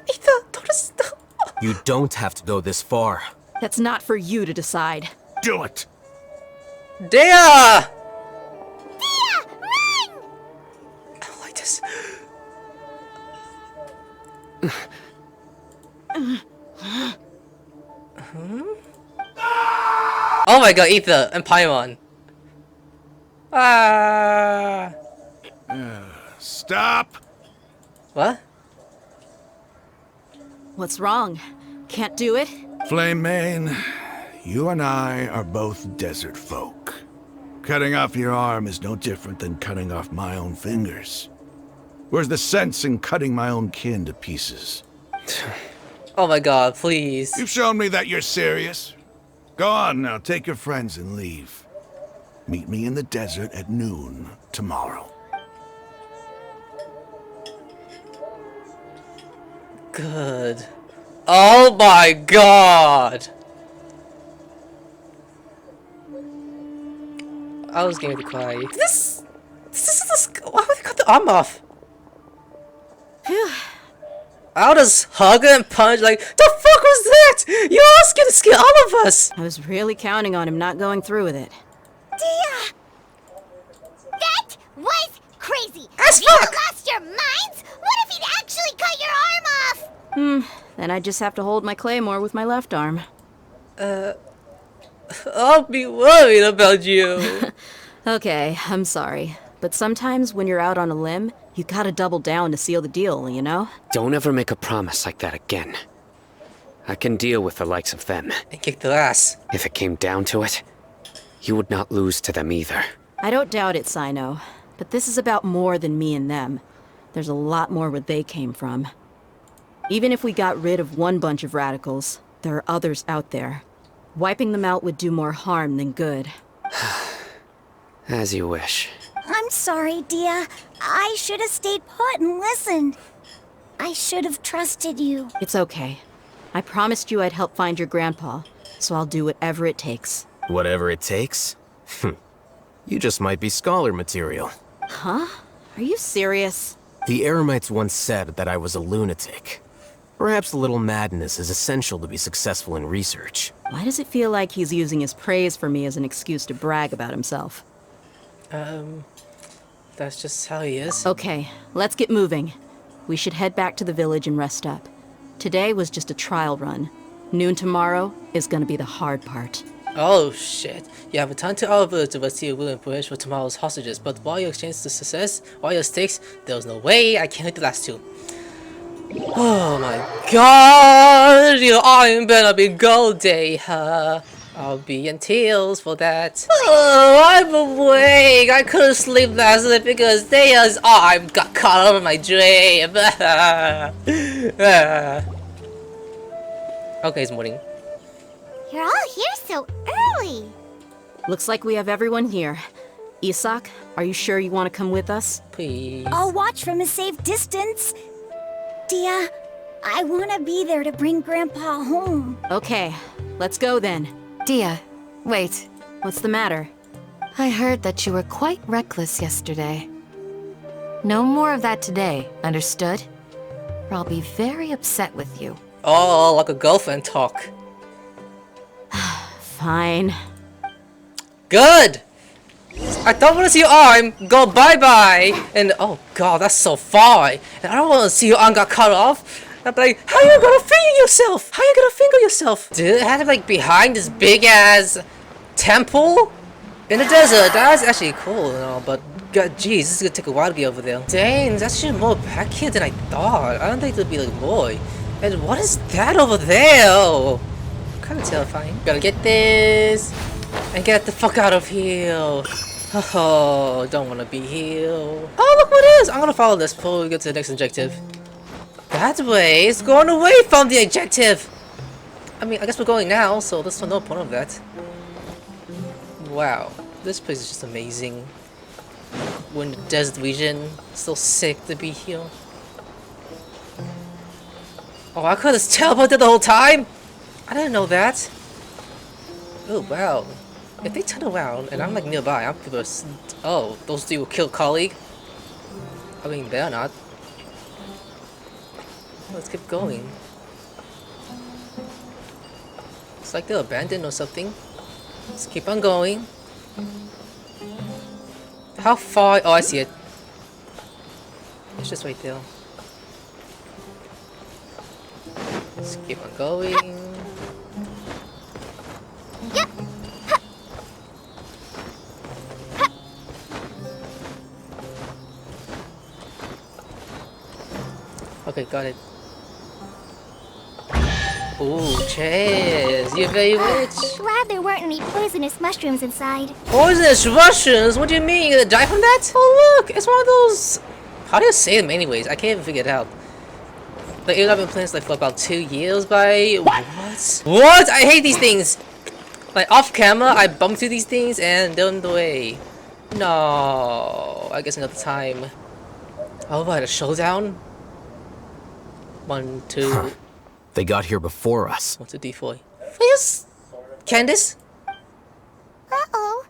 Aether, don't stop. You don't have to go this far. That's not for you to decide. Do it! Dea! Dia! Run! I don't like this. Oh my god, Aether and Paimon. Ah. Stop! What? What's wrong? Can't do it? Flame Mane, you and I are both desert folk. Cutting off your arm is no different than cutting off my own fingers. Where's the sense in cutting my own kin to pieces? Oh my god, please. You've shown me that you're serious. Go on now, take your friends and leave. Meet me in the desert at noon tomorrow. Good. Oh my god! I was going to cry. This is why would they cut the arm off? I'll just hug her and punch like, the fuck was that? You're all gonna scare all of us! I was really counting on him not going through with it. Dia! That was crazy! As Have you fuck! lost your minds? What if he'd actually cut your arm off? Then I just have to hold my claymore with my left arm. I'll be worried about you. Okay, I'm sorry. But sometimes when you're out on a limb, you gotta double down to seal the deal, you know? Don't ever make a promise like that again. I can deal with the likes of them. And kick their ass. If it came down to it, you would not lose to them either. I don't doubt it, Cyno. But this is about more than me and them. There's a lot more where they came from. Even if we got rid of one bunch of radicals, there are others out there. Wiping them out would do more harm than good. As you wish. I'm sorry, Dia. I should have stayed put and listened. I should have trusted you. It's okay. I promised you I'd help find your grandpa, so I'll do whatever it takes. Whatever it takes? You just might be scholar material. Huh? Are you serious? The Eremites once said that I was a lunatic. Perhaps a little madness is essential to be successful in research. Why does it feel like he's using his praise for me as an excuse to brag about himself? That's just how he is. Okay, let's get moving. We should head back to the village and rest up. Today was just a trial run. Noon tomorrow is gonna be the hard part. Oh shit. You have returned to our village to rescue your will and perish for tomorrow's hostages, but while you exchange the success, while your stakes, there was no way I can't hit the last two. Oh my god! Your arm better be gold day, huh? I'll be in tears for that. Oh, I'm awake! I couldn't sleep last night because Deya's arm got caught up in my dream. Okay, it's morning. You're all here so early. Looks like we have everyone here. Isak, are you sure you want to come with us? Please. I'll watch from a safe distance. Dia, I want to be there to bring Grandpa home. Okay, let's go then. Dia, wait. What's the matter? I heard that you were quite reckless yesterday. No more of that today, understood? Or I'll be very upset with you. Oh, like a girlfriend talk. Fine. Good! I don't want to see your arm go bye-bye! And oh god, that's so far! And I don't want to see your arm got cut off! I'm like, how you gonna finger yourself? How you gonna finger yourself? Dude, it had to be like behind this big-ass temple? In the desert, that's actually cool and all, but god, jeez, this is gonna take a while to get over there. Dang, there's actually more back here than I thought. I don't think there'd be like more. And what is that over there? Oh, kind of terrifying. Gotta get this and get the fuck out of here. Oh, don't want to be here. Oh, look what it is! I'm gonna follow this before we get to the next objective. That way is going away from the objective. I mean, I guess we're going now, so there's no point of that. Wow, this place is just amazing. We're in the desert region. So sick to be here. Oh, I could have teleported the whole time. I didn't know that. Oh wow. If they turn around and I'm like nearby, I'm gonna. Oh, those two will kill colleague. I mean, they're not. Let's keep going. It's like they're abandoned or something. Let's keep on going. How far? Oh, I see it. It's just right there. Let's keep on going. Okay, got it. Ooh, cheers! You're very rich! Glad there weren't any poisonous mushrooms inside. Poisonous mushrooms? What do you mean? You're gonna die from that? Oh look! It's one of those... How do you say them anyways? I can't even figure it out. Like, I've been playing this like for about 2 years by... What? What? I hate these things! Like, off camera, I bump into these things and they're in the way. No... I guess another time. Oh, about a showdown? 1, 2... They got here before us. 1, 2, 3, 4. Yes! Candace? Uh-oh.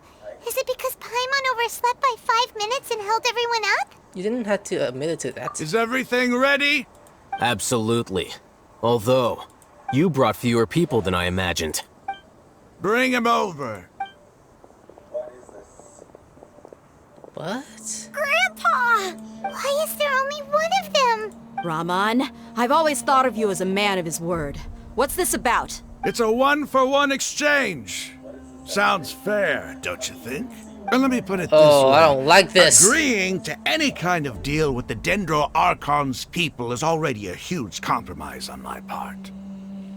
Is it because Paimon overslept by 5 minutes and held everyone up? You didn't have to admit it to that. Is everything ready? Absolutely. Although, you brought fewer people than I imagined. Bring him over. What? Grandpa! Why is there only one of them? Rahman, I've always thought of you as a man of his word. What's this about? It's a 1-for-1 exchange. Sounds fair, don't you think? And let me put it this way. Oh, I don't like this. Agreeing to any kind of deal with the Dendro Archon's people is already a huge compromise on my part.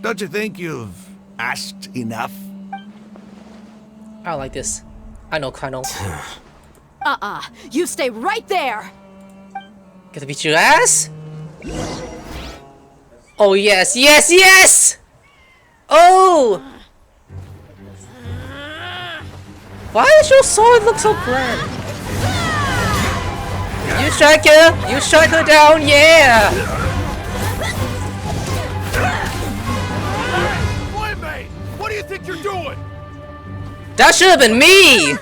Don't you think you've asked enough? I don't like this. I know, Colonel. You stay right there! Gonna beat your ass? Oh yes, yes, yes! Oh! Why does your sword look so bland? You strike her! You strike her down, yeah! Boy, what do you think you're doing? That should have been me!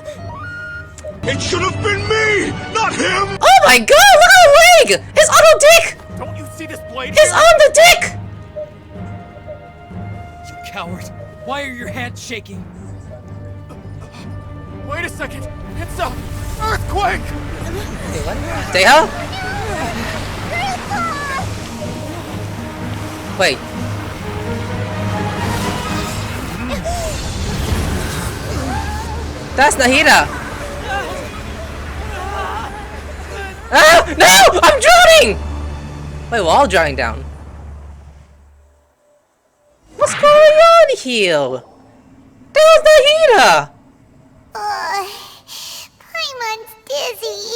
It should have been me, not him! Oh my god, look at the leg! It's on the dick! Don't you see this blade? It's on the dick! You coward! Why are your hands shaking? Wait a second! It's up! Earthquake! Wait, what? Deha? Wait. That's Nahida! Ah! No! I'm drowning! Wait, we're all drowning down. What's going on here? There's Nahida! Paimon's dizzy.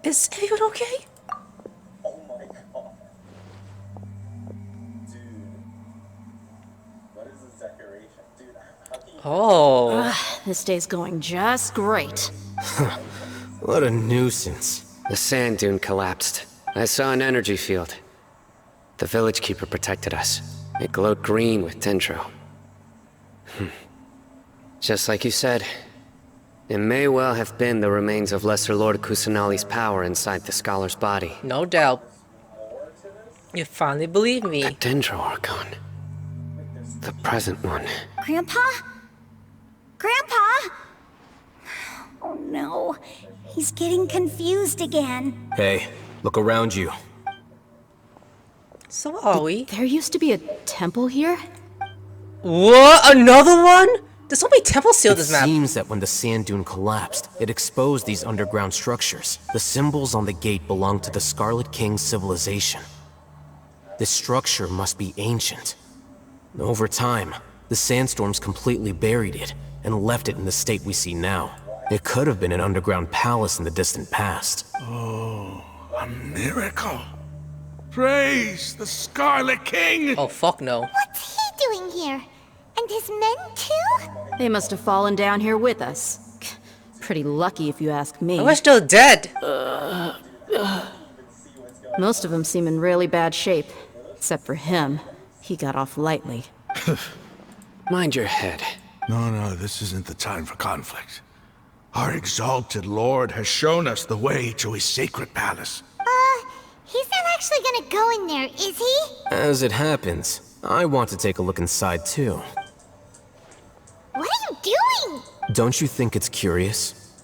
Is everyone okay? Oh. This day's going just great. What a nuisance. The sand dune collapsed. I saw an energy field. The village keeper protected us. It glowed green with dendro. Just like you said, it may well have been the remains of Lesser Lord Kusanali's power inside the scholar's body. No doubt. You finally believe me. The dendro Archon. The present one. Grandpa? Grandpa? Oh no, he's getting confused again. Hey, look around you. So are we? There used to be a temple here? What? Another one? There's so many temples still in this map. It seems that when the sand dune collapsed, it exposed these underground structures. The symbols on the gate belong to the Scarlet King's civilization. This structure must be ancient. Over time, the sandstorms completely buried it and left it in the state we see now. It could have been an underground palace in the distant past. Oh, a miracle. Praise the Scarlet King! Oh, fuck no. What's he doing here? And his men too? They must have fallen down here with us. Pretty lucky if you ask me. We're still dead. Most of them seem in really bad shape. Except for him. He got off lightly. Mind your head. No, this isn't the time for conflict. Our exalted lord has shown us the way to his sacred palace. He's not actually gonna go in there, is he? As it happens, I want to take a look inside too. What are you doing? Don't you think it's curious?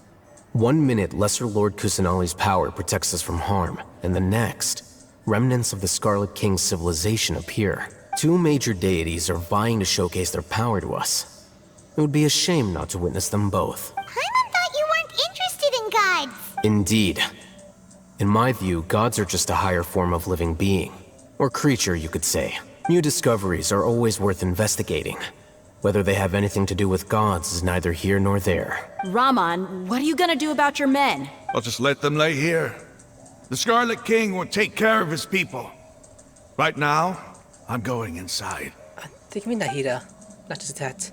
1 minute, Lesser Lord Kusanali's power protects us from harm, and the next, remnants of the Scarlet King's civilization appear. 2 major deities are vying to showcase their power to us. It would be a shame not to witness them both. Paimon thought you weren't interested in gods. Indeed. In my view, gods are just a higher form of living being. Or creature, you could say. New discoveries are always worth investigating. Whether they have anything to do with gods is neither here nor there. Raman, what are you gonna do about your men? I'll just let them lay here. The Scarlet King will take care of his people. Right now, I'm going inside. I think you mean Nahida. Not just that.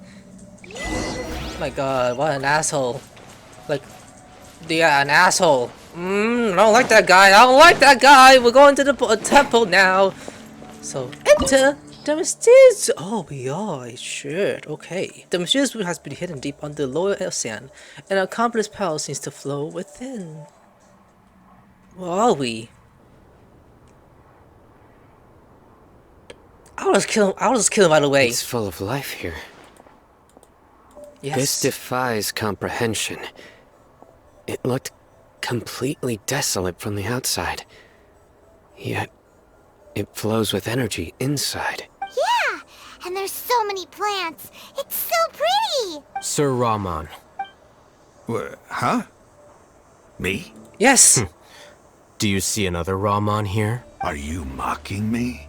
Oh my god, what an asshole. Like, yeah, an asshole. I don't like that guy. I don't like that guy. We're going to the temple now. So, enter the mysterious... Oh, we are. Shit. Okay. The mysterious root has been hidden deep under the lower ocean, and our complex power seems to flow within. Where are we? I'll just kill him right away. It's full of life here. Yes. This defies comprehension. It looked completely desolate from the outside. Yet, it flows with energy inside. Yeah, and there's so many plants. It's so pretty. Sir Raman. Huh? Me? Yes. Do you see another Raman here? Are you mocking me?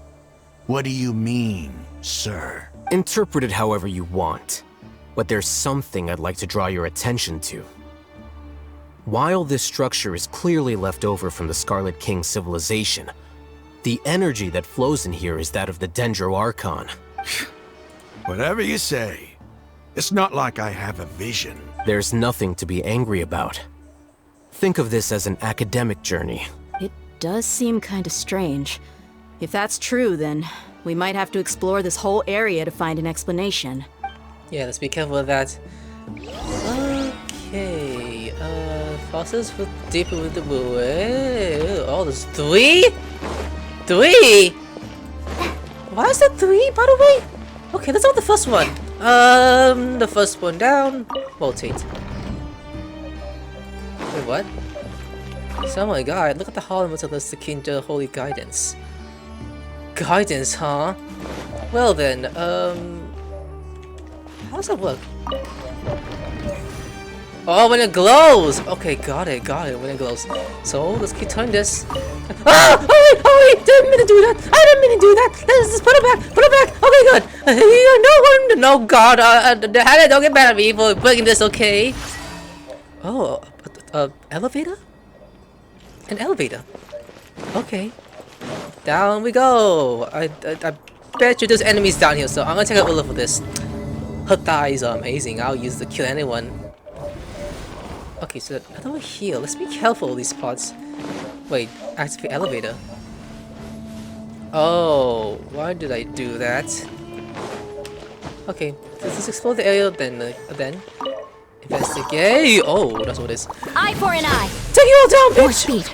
What do you mean, sir? Interpret it however you want. But there's something I'd like to draw your attention to. While this structure is clearly left over from the Scarlet King's civilization, the energy that flows in here is that of the Dendro Archon. Whatever you say. It's not like I have a vision. There's nothing to be angry about. Think of this as an academic journey. It does seem kinda strange. If that's true, then we might have to explore this whole area to find an explanation. Yeah, let's be careful of that. Okay, fossils with deeper with the wood. Oh, there's 3? 3? Why is that 3, by the way? Okay, let's start with the first one. The first one down. Rotate. Wait, what? So, oh my god, look at the hologram of the Kinja Holy Guidance. Guidance, huh? Well then, how does that work? Oh, when it glows! Okay, got it, when it glows. So, let's keep turning this. Ah! Oh, wait, didn't mean to do that! I didn't mean to do that! Let's just put it back! Okay, good! No, God, don't get mad at me for breaking this, okay? Oh, elevator? An elevator. Okay. Down we go! I bet you there's enemies down here, so I'm gonna take a look for this. Her thighs are amazing, I'll use it to kill anyone. Okay, so how do I heal? Let's be careful with these spots. Wait, activate elevator. Oh, why did I do that? Okay, let's explore the area, then investigate. Oh, that's what it is. Eye for an eye. Take you all down, bitch! More speed.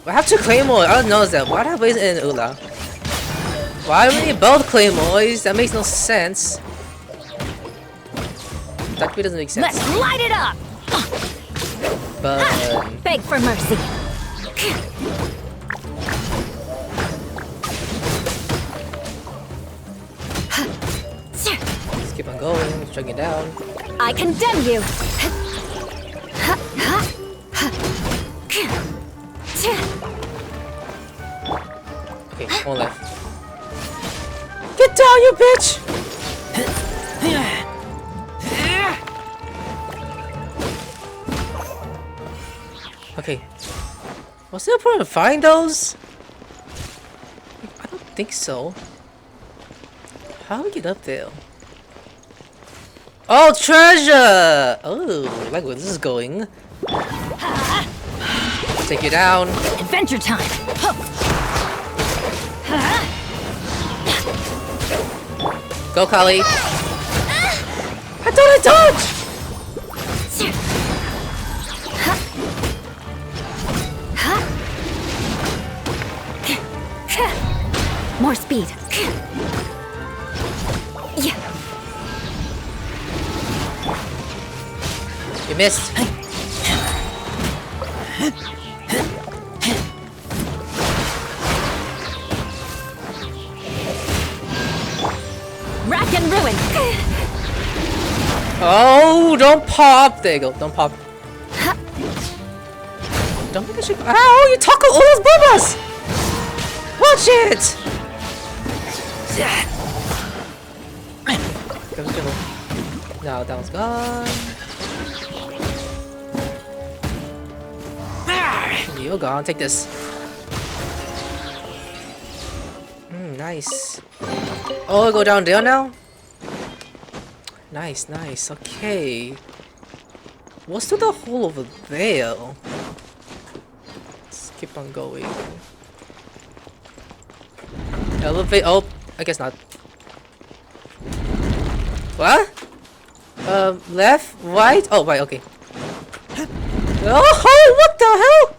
I have two claymore. I don't know that. Why have we in Ula? Why do we need both claymores? That makes no sense. That really doesn't make sense. Let's light it up. But Beg for mercy. let's keep on going, chugging it down. I condemn you. Okay, one left. Get down, you bitch! Okay. Was there a point to find those? I don't think so. How do we get up there? Oh, treasure! Oh, I like where this is going. Take you down. Adventure time. Go, Kali. I thought I dodged! More speed. Yeah. You missed. Rack and ruin. Oh, don't pop. There you go. Don't pop. Don't make a ship. Ow, you tackle all those boobas! Watch it! Now that one's gone. You're gone. Take this. Nice. Oh, go down there now? Nice, nice. Okay. What's to the hole over there? Let's keep on going. Elevate. Oh, I guess not. What? Left, right. Oh, right. Okay. Oh, what the hell?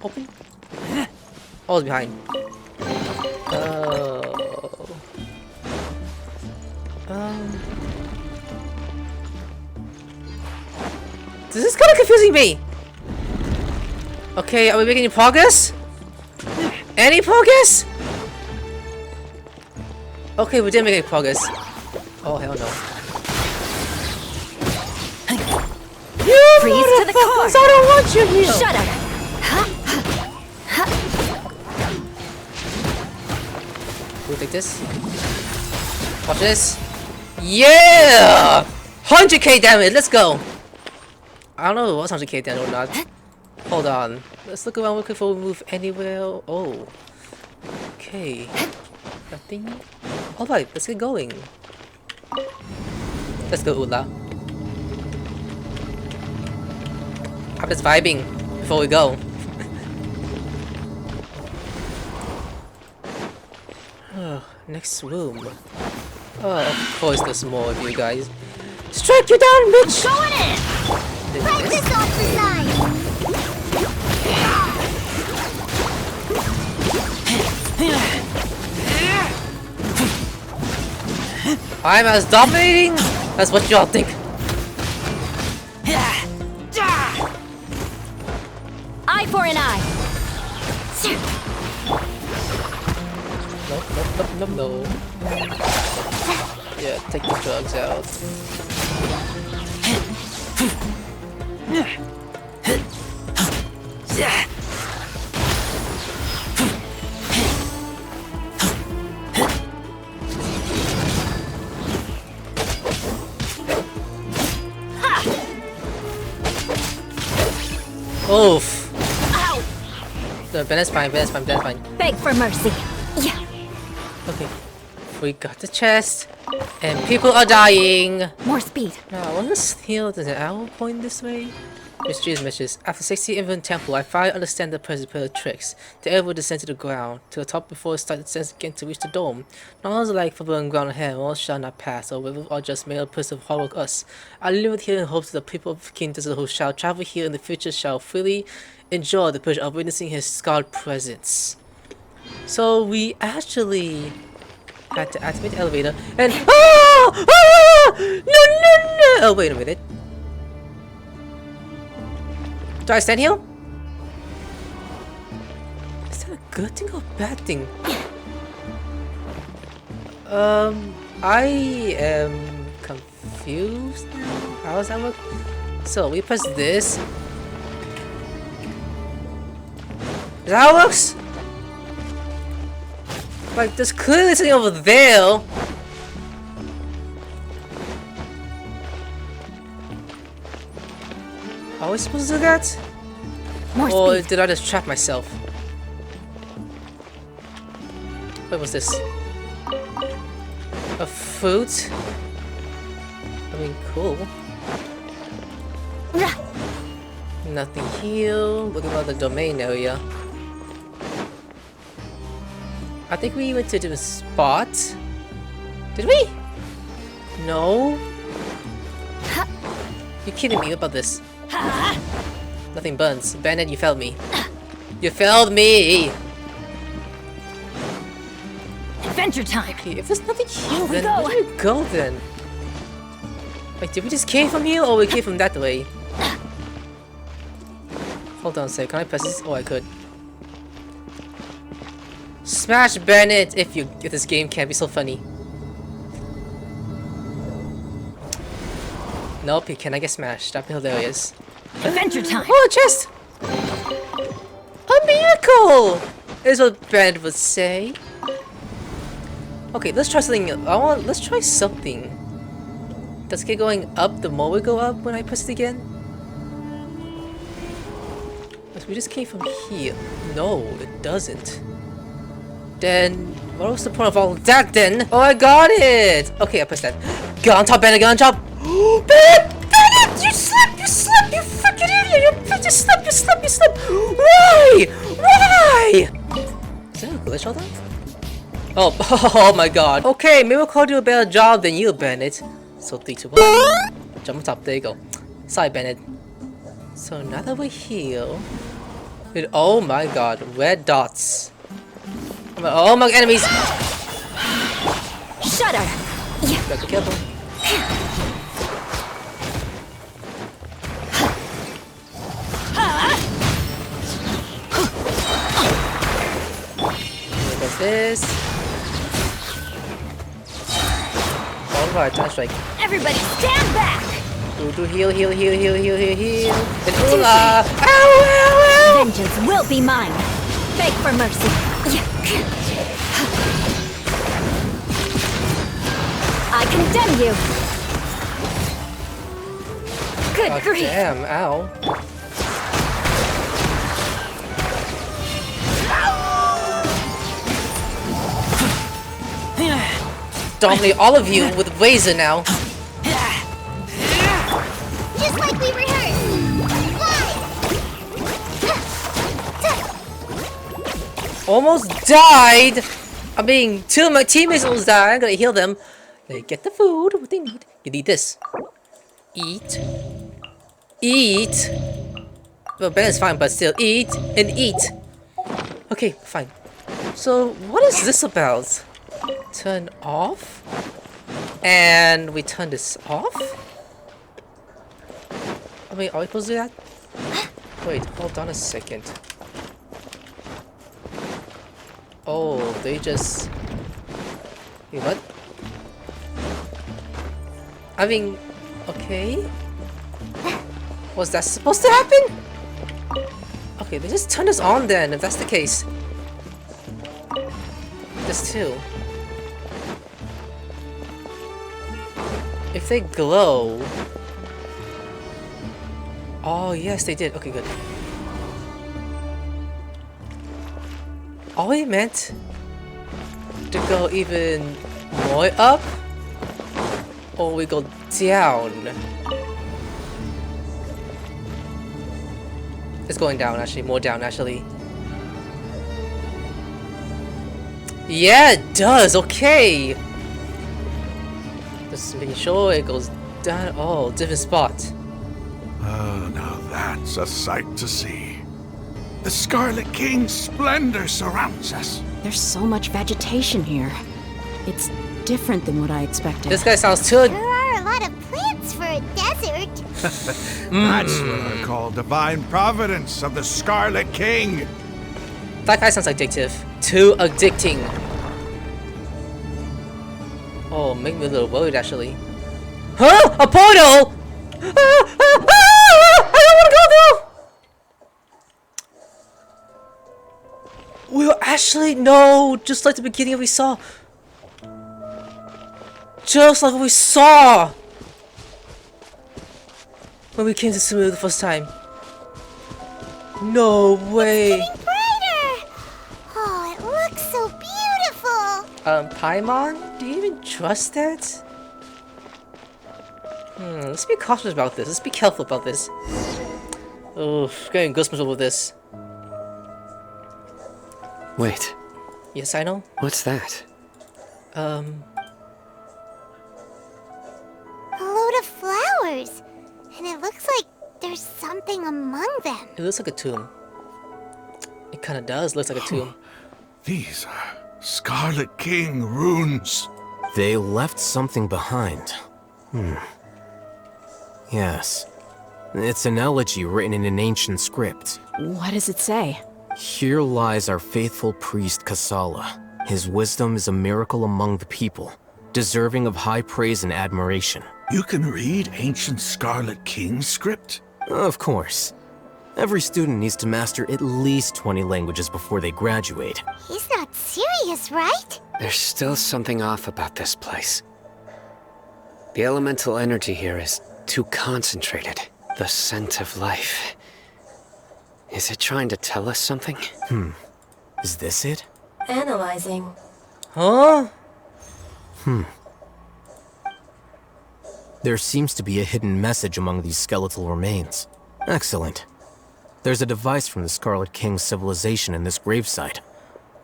Open. Oh, it's behind. This is kind of confusing me. Okay, are we making any progress? Any progress? Okay, we didn't make any progress. Oh, hell no. You Freeze to the core. I don't want you here. Shut up. We'll take this. Watch this. Yeah! 100k damage, let's go! I don't know if it was 100k damage or not. Hold on. Let's look around real quick before we move anywhere. Oh. Okay. Nothing. Alright, let's get going. Let's go, Ula. I'm just vibing before we go. Next room. Oh, of course there's more of you guys. Strike you down, bitch! Going in! Break this off the side! I'm as dominating as what y'all think. Eye for an eye. No. Yeah, take the drugs out. Oof. Ow. No, Ben is fine. Beg for mercy. Yeah. Okay. We got the chest. And people are dying. More speed. I want to heal. Does an arrow point this way? Mischievous. After 60 Infinite Temple, I finally understand the principle tricks. The air will descend to the ground, to the top before it starts to descend again to reach the dome. None is like forbidden ground ahead, all shall not pass, or we are just made a person of hollow us. I live here in hopes that the people of King Desert who shall travel here in the future shall freely enjoy the pleasure of witnessing his scarred presence. So we actually had to activate the elevator and no! Oh, wait a minute. Do I stand here? Is that a good thing or a bad thing? I am confused now. How does that work? So we press this. Is that how it works? Like, there's clearly something over there. Are we supposed to do that? Or did I just trap myself? What was this? A fruit? I mean, cool. Nothing here. Looking at the domain area. I think we went to a different spot. Did we? No. You're kidding me about this. Nothing burns. Bandit, you failed me. You failed me! Adventure time! Okay, if there's nothing here, then where do we go then? Like, did we just came from here or we came from that way? Hold on a sec, can I press this? Oh, I could. Smash Bandit if this game can't be so funny. Nope, he cannot get smashed. Up hilarious. Adventure time! Oh, a chest! A miracle! Is what Bandit would say. Okay, let's try something. Let's try something. Does it get going up the more we go up when I press it again? We just came from here. No, it doesn't. Then, what was the point of all that then? Oh, I got it! Okay, I pressed that. Get on top, Bandit, get on top! Bandit! You slipped! You freaking idiot! You slipped! Why? Why? Is that a glitch all that? Oh, oh my god. Okay, maybe I'll call you a better job than you, Bandit. So 3, 2, 1. Jump on top, there you go. Sorry, Bandit. So now that we're here... Oh my god, red dots. Oh my enemies! Shudder! Gotta be careful. What's this? Alright, time strike. Everybody stand back! Do heal. And Ula! Ow! Vengeance will be mine. Beg for mercy. I condemn you. Good grief. Damn, ow. Dominate all of you with razor now. Just like we rehearsed. Almost died. I mean, 2 of my teammates almost died. I'm gonna heal them. They get the food. What they need. You need this. Eat. Well, Ben is fine, but still, eat and eat. Okay, fine. So, what is this about? Turn off? And we turn this off? I mean, are we supposed to do that? Wait, hold on a second. Oh, they just... Wait, what? I mean, okay. Was that supposed to happen? Okay, they just turn this on then, if that's the case. This too. If they glow... Oh, yes, they did. Okay, good. Are we meant to go even more up? Or we go down? It's going down, actually. More down, actually. Yeah, it does. Okay. Just making sure it goes down. Oh, different spot. Oh, now that's a sight to see. The Scarlet King's splendor surrounds us. There's so much vegetation here. It's different than what I expected. This guy sounds too... There are a lot of plants for a desert. That's what I call divine providence of the Scarlet King. That guy sounds addictive. Too addicting. Oh, make me a little worried, actually. Huh? A portal? I don't want to go through! We're actually... No! Just like the beginning we saw. Just like we saw! When we came to Sumeru the first time. No way! It's getting brighter! Oh, it looks so beautiful! Paimon? Do you even trust that? Let's be cautious about this. Let's be careful about this. Oh, getting goosebumps over this. Wait, Yes, I know. what's that? A load of flowers! And it looks like there's something among them. It looks like a tomb. It kind of does. Looks like a tomb. These are Scarlet King runes. They left something behind. Yes. It's an elegy written in an ancient script. What does it say? Here lies our faithful priest Kasala. His wisdom is a miracle among the people, deserving of high praise and admiration. You can read ancient Scarlet King script? Of course. Every student needs to master at least 20 languages before they graduate. He's not serious, right? There's still something off about this place. The elemental energy here is too concentrated. The scent of life. Is it trying to tell us something? Is this it? Analyzing. Huh? There seems to be a hidden message among these skeletal remains. Excellent. There's a device from the Scarlet King's civilization in this gravesite.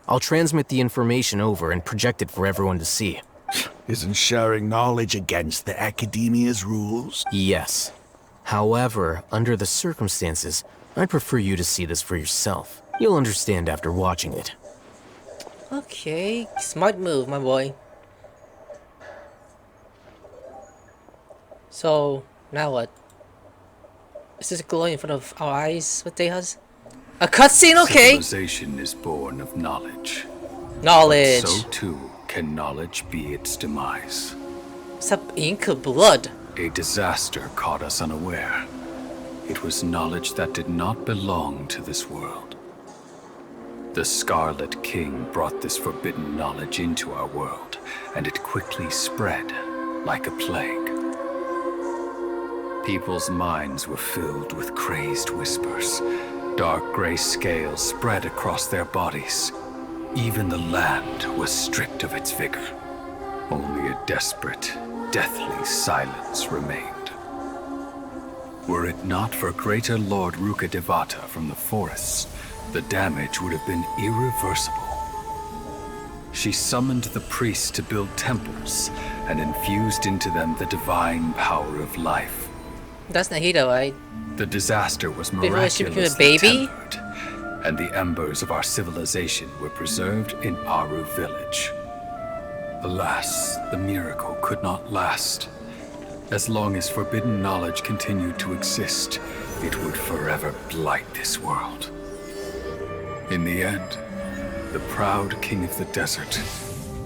I'll transmit the information over and project it for everyone to see. Isn't sharing knowledge against the Academia's rules? Yes. However, under the circumstances, I'd prefer you to see this for yourself. You'll understand after watching it. Okay. Smart move, my boy. So, now what? Is this glowing in front of our eyes with DEHYA'S? A cutscene, okay! Civilization is born of knowledge. Knowledge. So too can knowledge be its demise. Except ink of blood. A disaster caught us unaware. It was knowledge that did not belong to this world. The Scarlet King brought this forbidden knowledge into our world, and it quickly spread like a plague. People's minds were filled with crazed whispers. Dark gray scales spread across their bodies. Even the land was stripped of its vigor. Only a desperate, deathly silence remained. Were it not for greater Lord Rukkhadevata from the forests, the damage would have been irreversible. She summoned the priests to build temples and infused into them the divine power of life. That's Nahida, right? The disaster was Before she became a miraculously baby? tempered, and the embers of our civilization were preserved in Aru village. Alas, the miracle could not last. As long as forbidden knowledge continued to exist, it would forever blight this world. In the end, the proud king of the desert,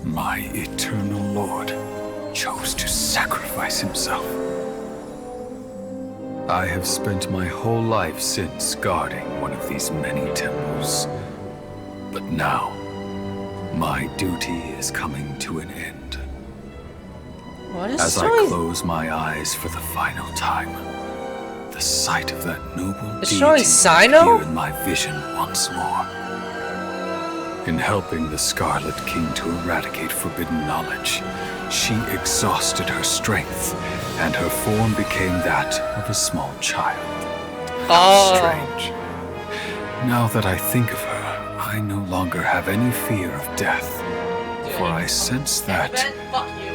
my eternal lord, chose to sacrifice himself. I have spent my whole life since guarding one of these many temples. But now, my duty is coming to an end. What is As I story? close my eyes for the final time, the sight of that noble It's deity showing will Cyno? appear in my vision once more. In helping the Scarlet King to eradicate forbidden knowledge, she exhausted her strength, and her form became that of a small child. Oh. Strange. Now that I think of her, I no longer have any fear of death, for I sense that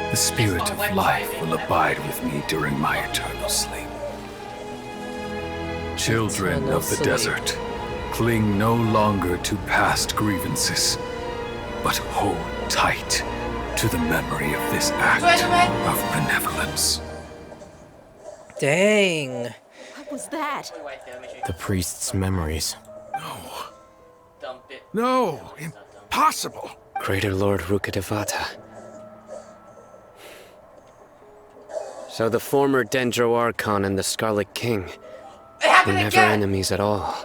the spirit of life will abide with me during my eternal sleep. Children of the desert, cling no longer to past grievances, but hold tight to the memory of this act of benevolence. Dang. What was that? The priest's memories. No, impossible. Greater Lord Rukkhadevata. So the former Dendro Archon and the Scarlet King were never enemies at all.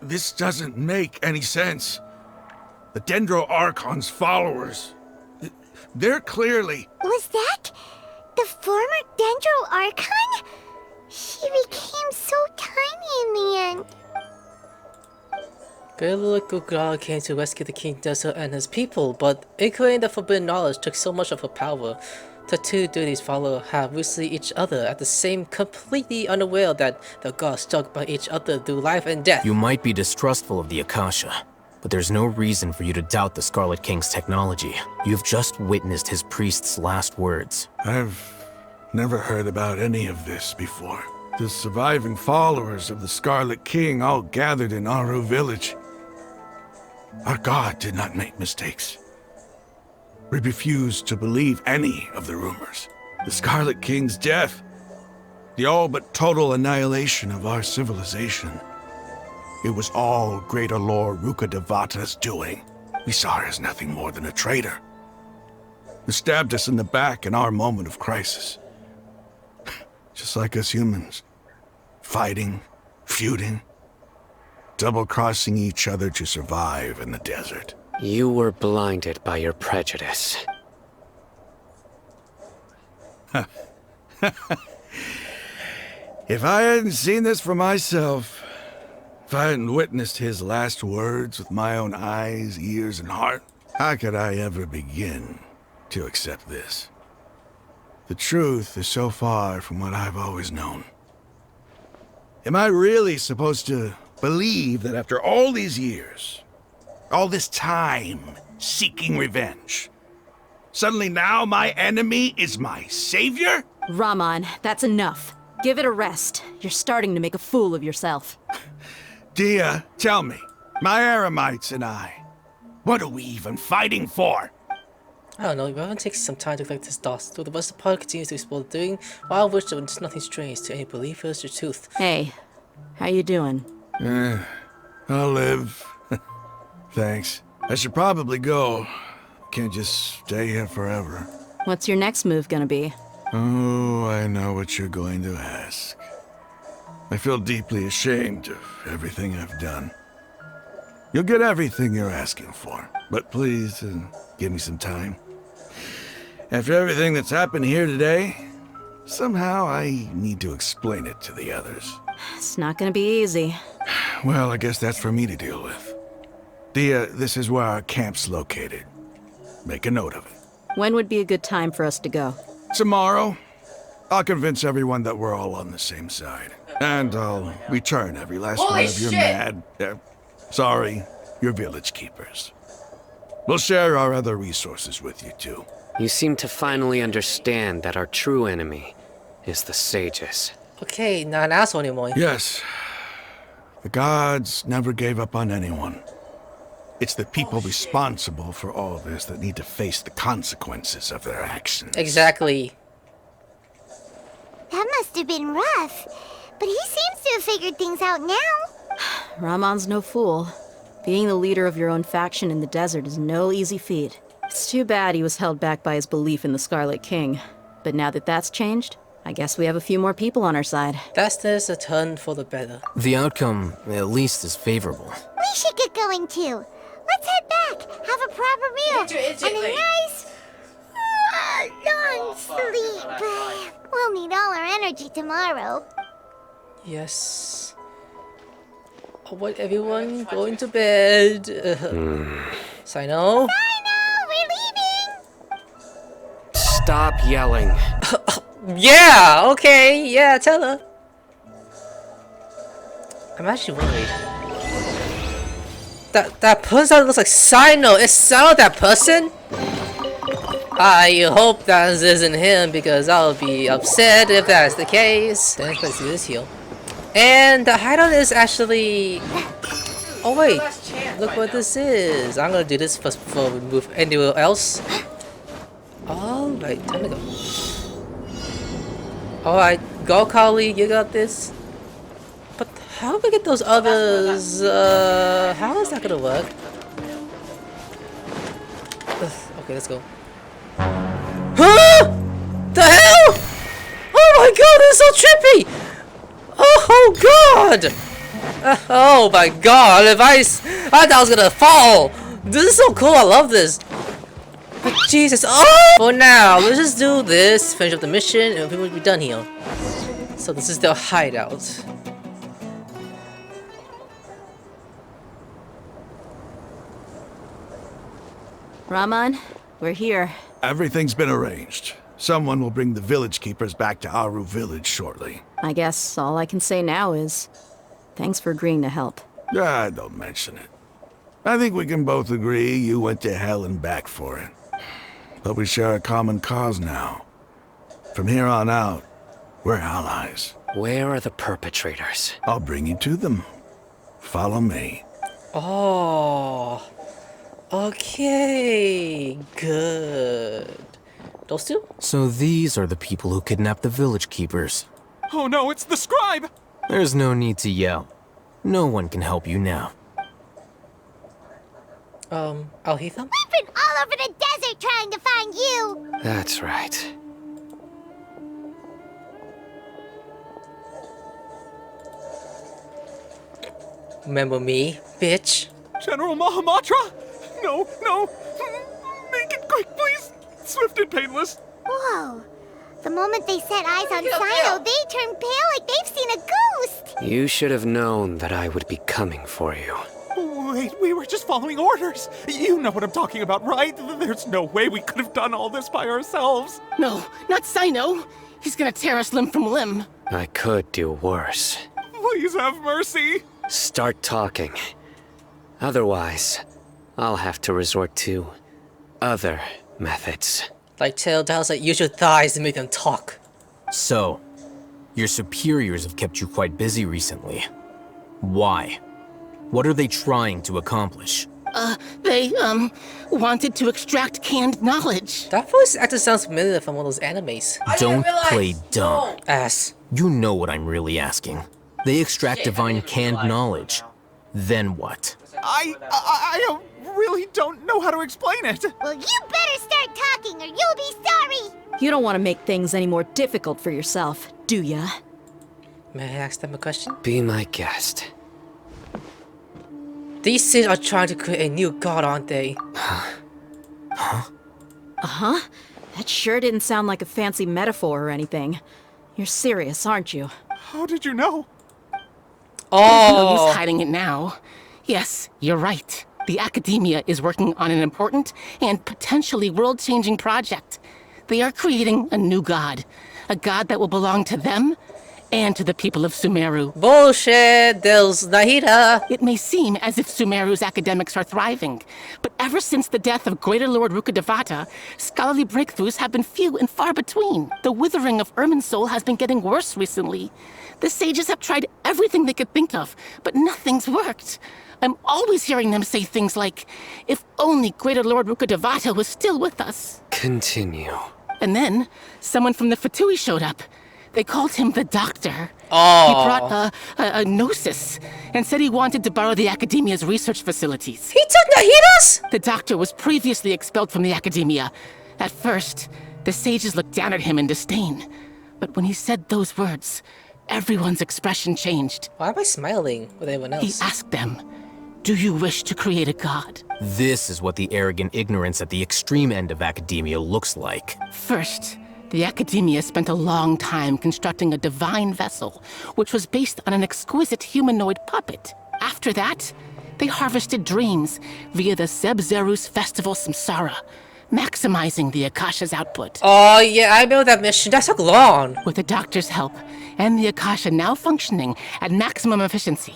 This doesn't make any sense. The Dendro Archon's followers, they're clearly... Was that the former Dendro Archon? She became so tiny in the end. Great Lord Gugral came to rescue the King Desert and his people, but incurring the forbidden knowledge took so much of her power. The two deities follow have recently each other at the same, completely unaware that the gods stuck by each other through life and death. You might be distrustful of the Akasha, but there's no reason for you to doubt the Scarlet King's technology. You've just witnessed his priest's last words. I've never heard about any of this before. The surviving followers of the Scarlet King all gathered in Aru village. Our god did not make mistakes. We refused to believe any of the rumors. The Scarlet King's death, the all but total annihilation of our civilization. It was all Greater Lord Rukkhadevata's doing. We saw her as nothing more than a traitor, who stabbed us in the back in our moment of crisis. Just like us humans. Fighting, feuding, double-crossing each other to survive in the desert. You were blinded by your prejudice. If I hadn't seen this for myself, if I hadn't witnessed his last words with my own eyes, ears, and heart, how could I ever begin to accept this? The truth is so far from what I've always known. Am I really supposed to believe that after all these years, all this time seeking revenge, suddenly now my enemy is my savior? Raman, that's enough. Give it a rest. You're starting to make a fool of yourself. Dia, tell me, my Eremites and I, what are we even fighting for? I don't know, everyone takes some time to collect his thoughts, though the rest of the pod continues to explore the doing, while which there is nothing strange to any believers or truth. Hey, how you doing? I'll live. Thanks. I should probably go. Can't just stay here forever. What's your next move gonna be? Oh, I know what you're going to ask. I feel deeply ashamed of everything I've done. You'll get everything you're asking for, but please give me some time. After everything that's happened here today, somehow I need to explain it to the others. It's not gonna be easy. Well, I guess that's for me to deal with. Dia, this is where our camp's located. Make a note of it. When would be a good time for us to go? Tomorrow, I'll convince everyone that we're all on the same side. And I'll return every last one of your mad... sorry, your village keepers. We'll share our other resources with you, too. You seem to finally understand that our true enemy is the sages. Okay, not an asshole anymore. Yes. The gods never gave up on anyone. It's the people responsible for all this that need to face the consequences of their actions. Exactly. That must have been rough. But he seems to have figured things out now. Ramon's no fool. Being the leader of your own faction in the desert is no easy feat. It's too bad he was held back by his belief in the Scarlet King. But now that that's changed, I guess we have a few more people on our side. That's a turn for the better. The outcome, at least, is favorable. We should get going too. Let's head back, have a proper meal, and a nice long sleep. We'll need all our energy tomorrow. Yes. Oh, what, everyone going to bed? Cyno? Cyno, we're leaving! Stop yelling. Yeah, okay, yeah, tell her. I'm actually worried. That person looks like Cyno. Is Cyno that person? I hope that isn't him because I'll be upset if that's the case. Then let's do this heal. And the hideout is actually... Oh wait, look what this is. I'm gonna do this first before we move anywhere else. Alright, time to go. Alright, go Carly, you got this. But how do we get those others? How is that gonna work? Okay, let's go. Huh? The hell? Oh my god, this is so trippy! Oh god! Oh my god, I thought I was gonna fall! This is so cool, I love this! But Jesus, oh! For now, let's just do this, finish up the mission, and we will be done here. So this is their hideout. Ramon, we're here. Everything's been arranged. Someone will bring the village keepers back to Aru village shortly. I guess all I can say now is thanks for agreeing to help. Don't mention it. I think we can both agree you went to hell and back for it. But we share a common cause now. From here on out, we're allies. Where are the perpetrators? I'll bring you to them. Follow me. Oh, okay, good. Those two? So these are the people who kidnapped the village keepers. Oh no, it's the scribe! There's no need to yell. No one can help you now. Alhaitham? We've been all over the desert trying to find you! That's right. Remember me, bitch? General Mahamatra? No, no! Make it quick, please! Swift and painless! Whoa. The moment they set eyes on Cyno, they turned pale like they've seen a ghost! You should have known that I would be coming for you. Wait, we were just following orders. You know what I'm talking about, right? There's no way we could have done all this by ourselves. No, not Cyno. He's gonna tear us limb from limb. I could do worse. Please have mercy. Start talking. Otherwise, I'll have to resort to other methods. Like Telltale's like use your thighs to make them talk. So, your superiors have kept you quite busy recently. Why? What are they trying to accomplish? They wanted to extract canned knowledge. That voice actor sounds familiar from one of those animes. Don't play dumb. Ass. You know what I'm really asking. They extract divine canned knowledge. Then what? I really don't know how to explain it. Well, you better start talking or you'll be sorry! You don't want to make things any more difficult for yourself, do ya? May I ask them a question? Be my guest. These things are trying to create a new god, aren't they? Uh-huh. That sure didn't sound like a fancy metaphor or anything. You're serious, aren't you? How did you know? No use hiding it now. Yes, you're right. The Academia is working on an important and potentially world-changing project. They are creating a new god. A god that will belong to them and to the people of Sumeru. Bullshit! There's Nahida! It may seem as if Sumeru's academics are thriving, but ever since the death of Greater Lord Rukkhadevata, scholarly breakthroughs have been few and far between. The withering of Irminsul has been getting worse recently. The sages have tried everything they could think of, but nothing's worked. I'm always hearing them say things like, if only Greater Lord Rukkhadevata was still with us. Continue. And then, someone from the Fatui showed up. They called him the Doctor. Oh. He brought a gnosis and said he wanted to borrow the Academia's research facilities. He took Nahida's? The Doctor was previously expelled from the Academia. At first, the sages looked down at him in disdain. But when he said those words, everyone's expression changed. Why am I smiling with everyone else? He asked them, do you wish to create a god? This is what the arrogant ignorance at the extreme end of academia looks like. First, the Academia spent a long time constructing a divine vessel, which was based on an exquisite humanoid puppet. After that, they harvested dreams via the Zeb-Zerus Festival Samsara, maximizing the Akasha's output. Oh yeah, I know that mission. That took long. With the Doctor's help, and the Akasha now functioning at maximum efficiency,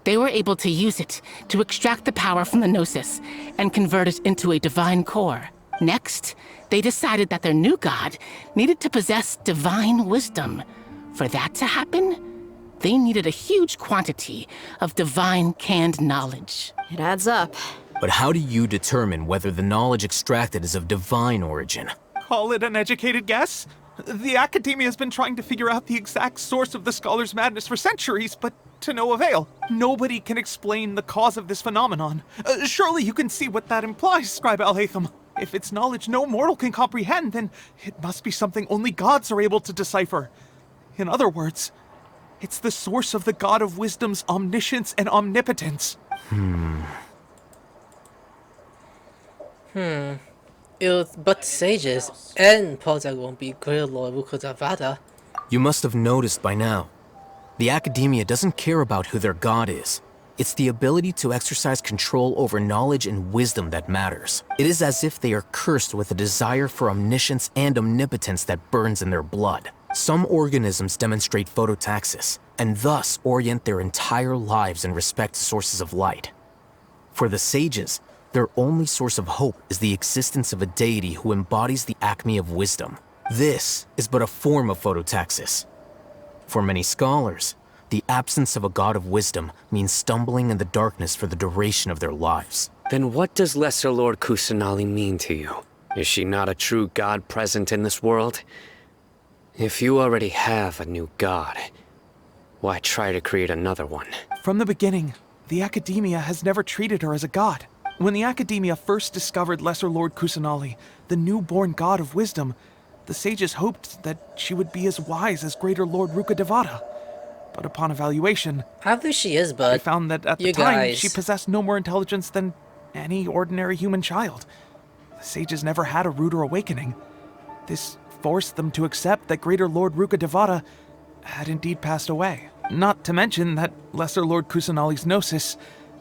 they were able to use it to extract the power from the Gnosis and convert it into a divine core. Next, they decided that their new god needed to possess divine wisdom. For that to happen, they needed a huge quantity of divine canned knowledge. It adds up. But how do you determine whether the knowledge extracted is of divine origin? Call it an educated guess? The Academia has been trying to figure out the exact source of the scholar's madness for centuries, but to no avail. Nobody can explain the cause of this phenomenon. Surely you can see what that implies, Scribe Alhaitham. If it's knowledge no mortal can comprehend, then it must be something only gods are able to decipher. In other words, it's the source of the God of Wisdom's omniscience and omnipotence. But sages and Poltag won't be Greater Lord Rukkhadevata. You must have noticed by now. The Academia doesn't care about who their god is. It's the ability to exercise control over knowledge and wisdom that matters. It is as if they are cursed with a desire for omniscience and omnipotence that burns in their blood. Some organisms demonstrate phototaxis, and thus orient their entire lives in respect to sources of light. For the sages, their only source of hope is the existence of a deity who embodies the acme of wisdom. This is but a form of phototaxis. For many scholars, the absence of a god of wisdom means stumbling in the darkness for the duration of their lives. Then what does Lesser Lord Kusanali mean to you? Is she not a true god present in this world? If you already have a new god, why try to create another one? From the beginning, the Academia has never treated her as a god. When the Academia first discovered Lesser Lord Kusanali, the newborn god of wisdom, the sages hoped that she would be as wise as Greater Lord Rukkhadevata. But upon evaluation, I believe she is, but they found that at the time she possessed no more intelligence than any ordinary human child. The sages never had a ruder awakening. This forced them to accept that Greater Lord Rukkhadevata had indeed passed away. Not to mention that Lesser Lord Kusanali's gnosis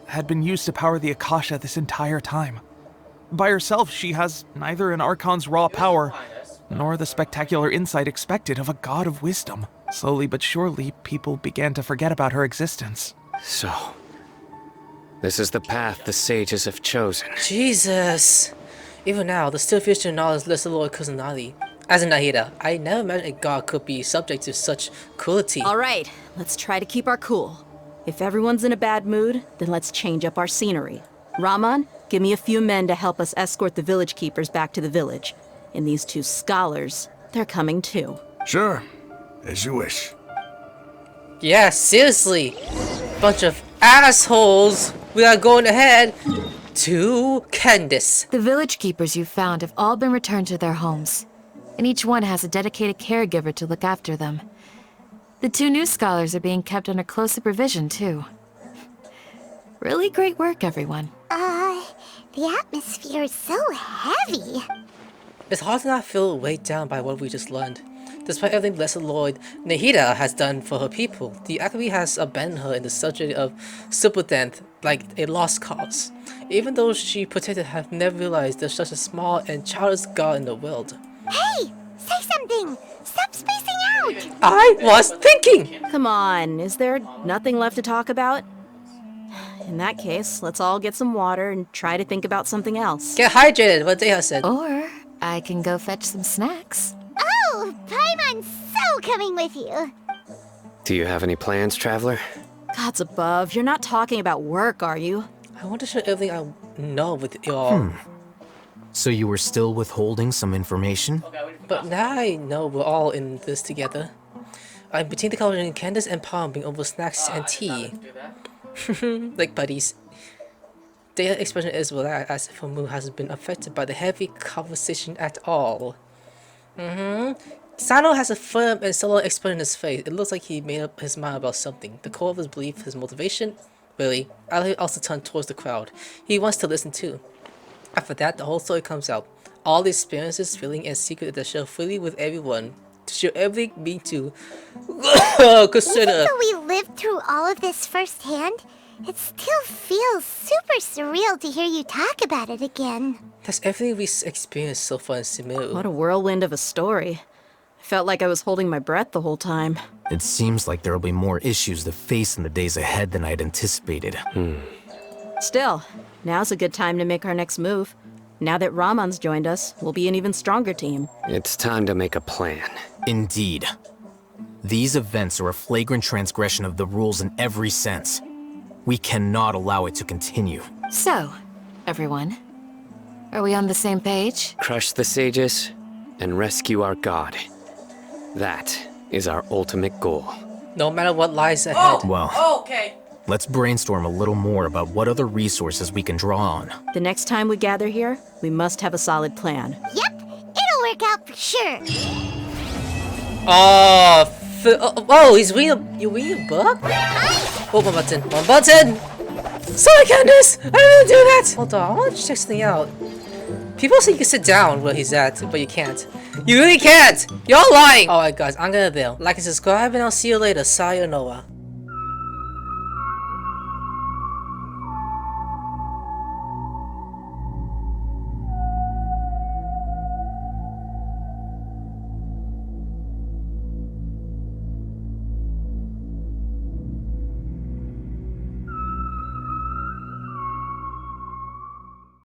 had been used to power the Akasha this entire time. By herself, she has neither an Archon's raw power, nor the spectacular insight expected of a god of wisdom. Slowly but surely, people began to forget about her existence. So, this is the path the sages have chosen. Jesus! Even now, the still future knowledge Lesser Lord Kusanali. As a Nahida, I never imagined a god could be subject to such cruelty. Alright, let's try to keep our cool. If everyone's in a bad mood, then let's change up our scenery. Raman, give me a few men to help us escort the village keepers back to the village. And these two scholars, they're coming too. Sure. As you wish. Yeah, seriously. Bunch of assholes. We are going ahead to Candance. The village keepers you found have all been returned to their homes, and each one has a dedicated caregiver to look after them. The two new scholars are being kept under close supervision, too. Really great work, everyone. The atmosphere is so heavy. It's hard to not feel weighed down by what we just learned. Despite everything Lesser Lord Nahida has done for her people, the Academy has abandoned her in the subject of Superdenth like a lost cause. Even though she protected have never realized there's such a small and childless god in the world. Hey! Say something! Stop spacing out! I was thinking! Come on, is there nothing left to talk about? In that case, let's all get some water and try to think about something else. Get hydrated, what Deha said. Or I can go fetch some snacks. Oh, Paimon's so coming with you. Do you have any plans, traveler? Gods above, you're not talking about work, are you? I want to share everything I know with y'all. So you were still withholding some information? But now I know we're all in this together. I'm between the conversation Candace and Palm being over snacks and tea. Like buddies. Their expression is relaxed as if her mood hasn't been affected by the heavy conversation at all. Cyno has a firm and solid expression in his face. It looks like he made up his mind about something. The core of his belief, his motivation. Really, Alhaitham also turned towards the crowd. He wants to listen too. After that, the whole story comes out. All the experiences, feeling, and secret that share freely with everyone. To share everything being to consider. Even though we lived through all of this firsthand, it still feels super surreal to hear you talk about it again. That's everything we experienced so far in Sumeru. What a whirlwind of a story. I felt like I was holding my breath the whole time. It seems like there will be more issues to face in the days ahead than I had anticipated. Still, now's a good time to make our next move. Now that Ramon's joined us, we'll be an even stronger team. It's time to make a plan. Indeed. These events are a flagrant transgression of the rules in every sense. We cannot allow it to continue. So, everyone, are we on the same page? Crush the sages and rescue our god. That is our ultimate goal. No matter what lies ahead. Well, let's brainstorm a little more about what other resources we can draw on. The next time we gather here, we must have a solid plan. Yep, it'll work out for sure. Oh, he's reading you reading a book? Oh, one button. One button! Sorry, Candace! I didn't do that! Hold on, I want to check something out. People say you can sit down where he's at, but you can't. You really can't! You're lying! Alright guys, I'm gonna bail. Like and subscribe, and I'll see you later. Sayonara.